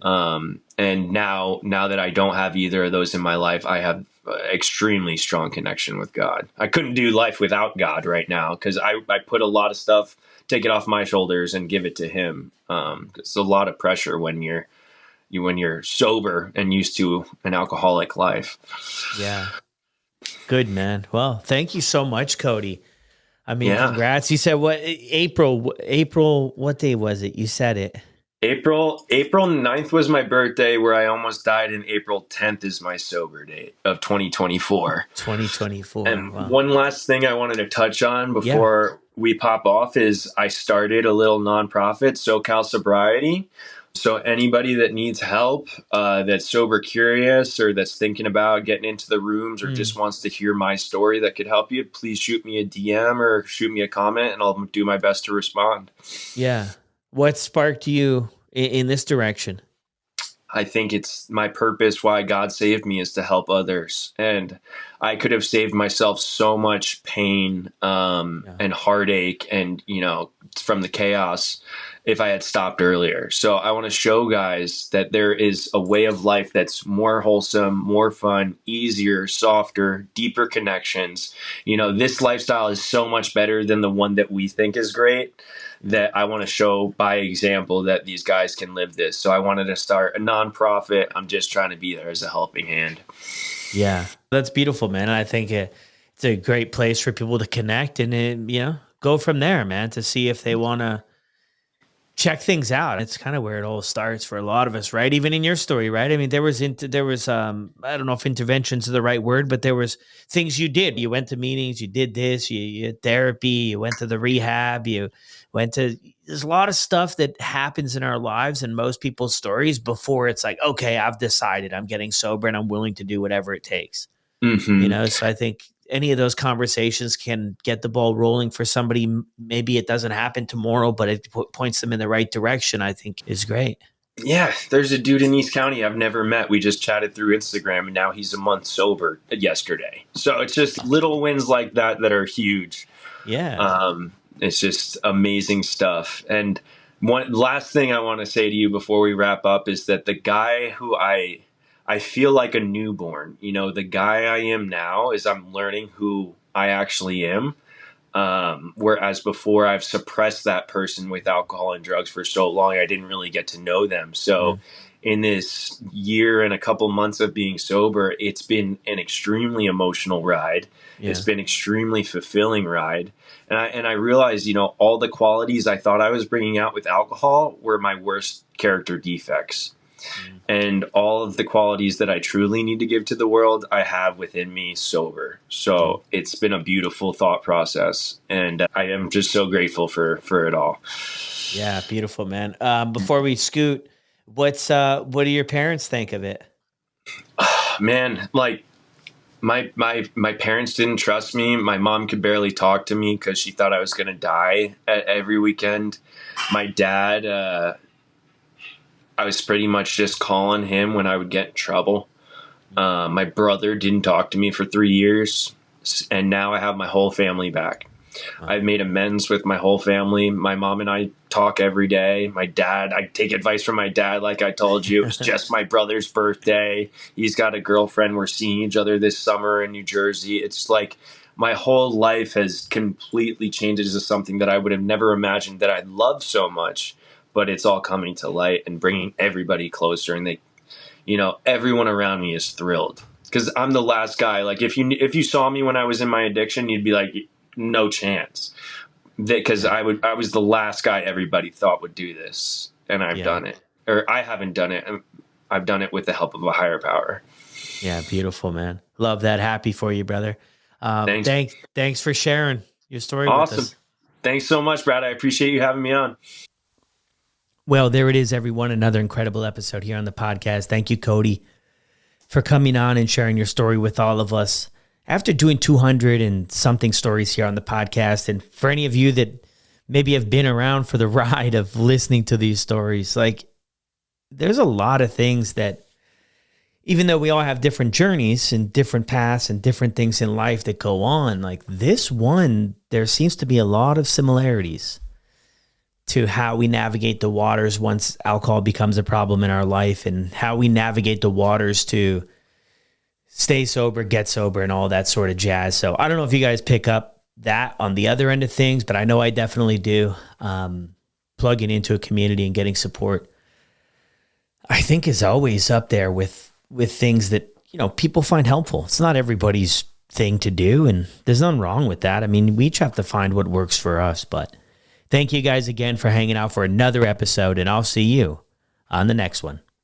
And now that I don't have either of those in my life, I have extremely strong connection with God. I couldn't do life without God right now because I put a lot of stuff, take it off my shoulders and give it to Him. It's a lot of pressure when you're sober and used to an alcoholic life. Yeah. Good, man. Well, thank you so much, Cody. I mean, Yeah. congrats. You said what, April, what day was it? You said it. April 9th was my birthday, where I almost died, and April 10th is my sober date of 2024. 2024. And Wow. one last thing I wanted to touch on before we pop off is I started a little nonprofit, SoCal Sobriety. So anybody that needs help, that's sober curious or that's thinking about getting into the rooms or just wants to hear my story that could help you, please shoot me a DM or shoot me a comment and I'll do my best to respond. Yeah. What sparked you in this direction? I think it's my purpose, why God saved me, is to help others. And I could have saved myself so much pain and heartache and, from the chaos if I had stopped earlier. So I want to show guys that there is a way of life that's more wholesome, more fun, easier, softer, deeper connections. This lifestyle is so much better than the one that we think is great, that I want to show by example that these guys can live this. So I wanted to start a nonprofit. I'm just trying to be there as a helping hand. Yeah, that's beautiful, man. I think it's a great place for people to connect and, go from there, man, to see if they want to check things out. It's kind of where it all starts for a lot of us, right? Even in your story, right? I mean, there was I don't know if interventions are the right word, but there was things you did. You went to meetings, you did this, you had therapy, you went to the rehab, there's a lot of stuff that happens in our lives and most people's stories before it's like, okay, I've decided I'm getting sober and I'm willing to do whatever it takes. Mm-hmm. So I think any of those conversations can get the ball rolling for somebody, maybe it doesn't happen tomorrow, but it points them in the right direction, I think is great. Yeah, there's a dude in East County I've never met. We just chatted through Instagram, and now he's a month sober yesterday. So it's just little wins like that that are huge. Yeah. It's just amazing stuff. And one last thing I want to say to you before we wrap up is that the guy who I feel like a newborn, the guy I am now is I'm learning who I actually am. Whereas before I've suppressed that person with alcohol and drugs for so long, I didn't really get to know them. So in this year and a couple months of being sober, it's been an extremely emotional ride. Yeah. It's been extremely fulfilling ride. And I realized, all the qualities I thought I was bringing out with alcohol were my worst character defects. And all of the qualities that I truly need to give to the world, I have within me sober. So it's been a beautiful thought process. And I am just so grateful for it all. Yeah, beautiful, man. Before we scoot, what do your parents think of it? Man, like my parents didn't trust me. My mom could barely talk to me because she thought I was going to die every weekend. My dad, I was pretty much just calling him when I would get in trouble. My brother didn't talk to me for 3 years, and now I have my whole family back. Wow. I've made amends with my whole family. My mom and I talk every day. My dad, I take advice from my dad, like I told you. It was just my brother's birthday. He's got a girlfriend. We're seeing each other this summer in New Jersey. It's like my whole life has completely changed into something that I would have never imagined that I'd love so much. But it's all coming to light and bringing everybody closer. And everyone around me is thrilled because I'm the last guy. Like if you saw me when I was in my addiction, you'd be like, no chance, because I was the last guy everybody thought would do this, and I've done it. Or I haven't done it. I've done it with the help of a higher power. Yeah, beautiful, man. Love that. Happy for you, brother. Thanks for sharing your story with us. Thanks so much, Brad. I appreciate you having me on. Well, there it is, everyone. Another incredible episode here on the podcast. Thank you, Cody, for coming on and sharing your story with all of us. After doing 200 and something stories here on the podcast, and for any of you that maybe have been around for the ride of listening to these stories, there's a lot of things that, even though we all have different journeys and different paths and different things in life that go on, this one, there seems to be a lot of similarities to how we navigate the waters once alcohol becomes a problem in our life, and how we navigate the waters to stay sober, get sober, and all that sort of jazz. So I don't know if you guys pick up that on the other end of things, but I know I definitely do. Plugging into a community and getting support, I think, is always up there with things that, people find helpful. It's not everybody's thing to do, and there's nothing wrong with that. I mean, we each have to find what works for us. But thank you guys again for hanging out for another episode, and I'll see you on the next one.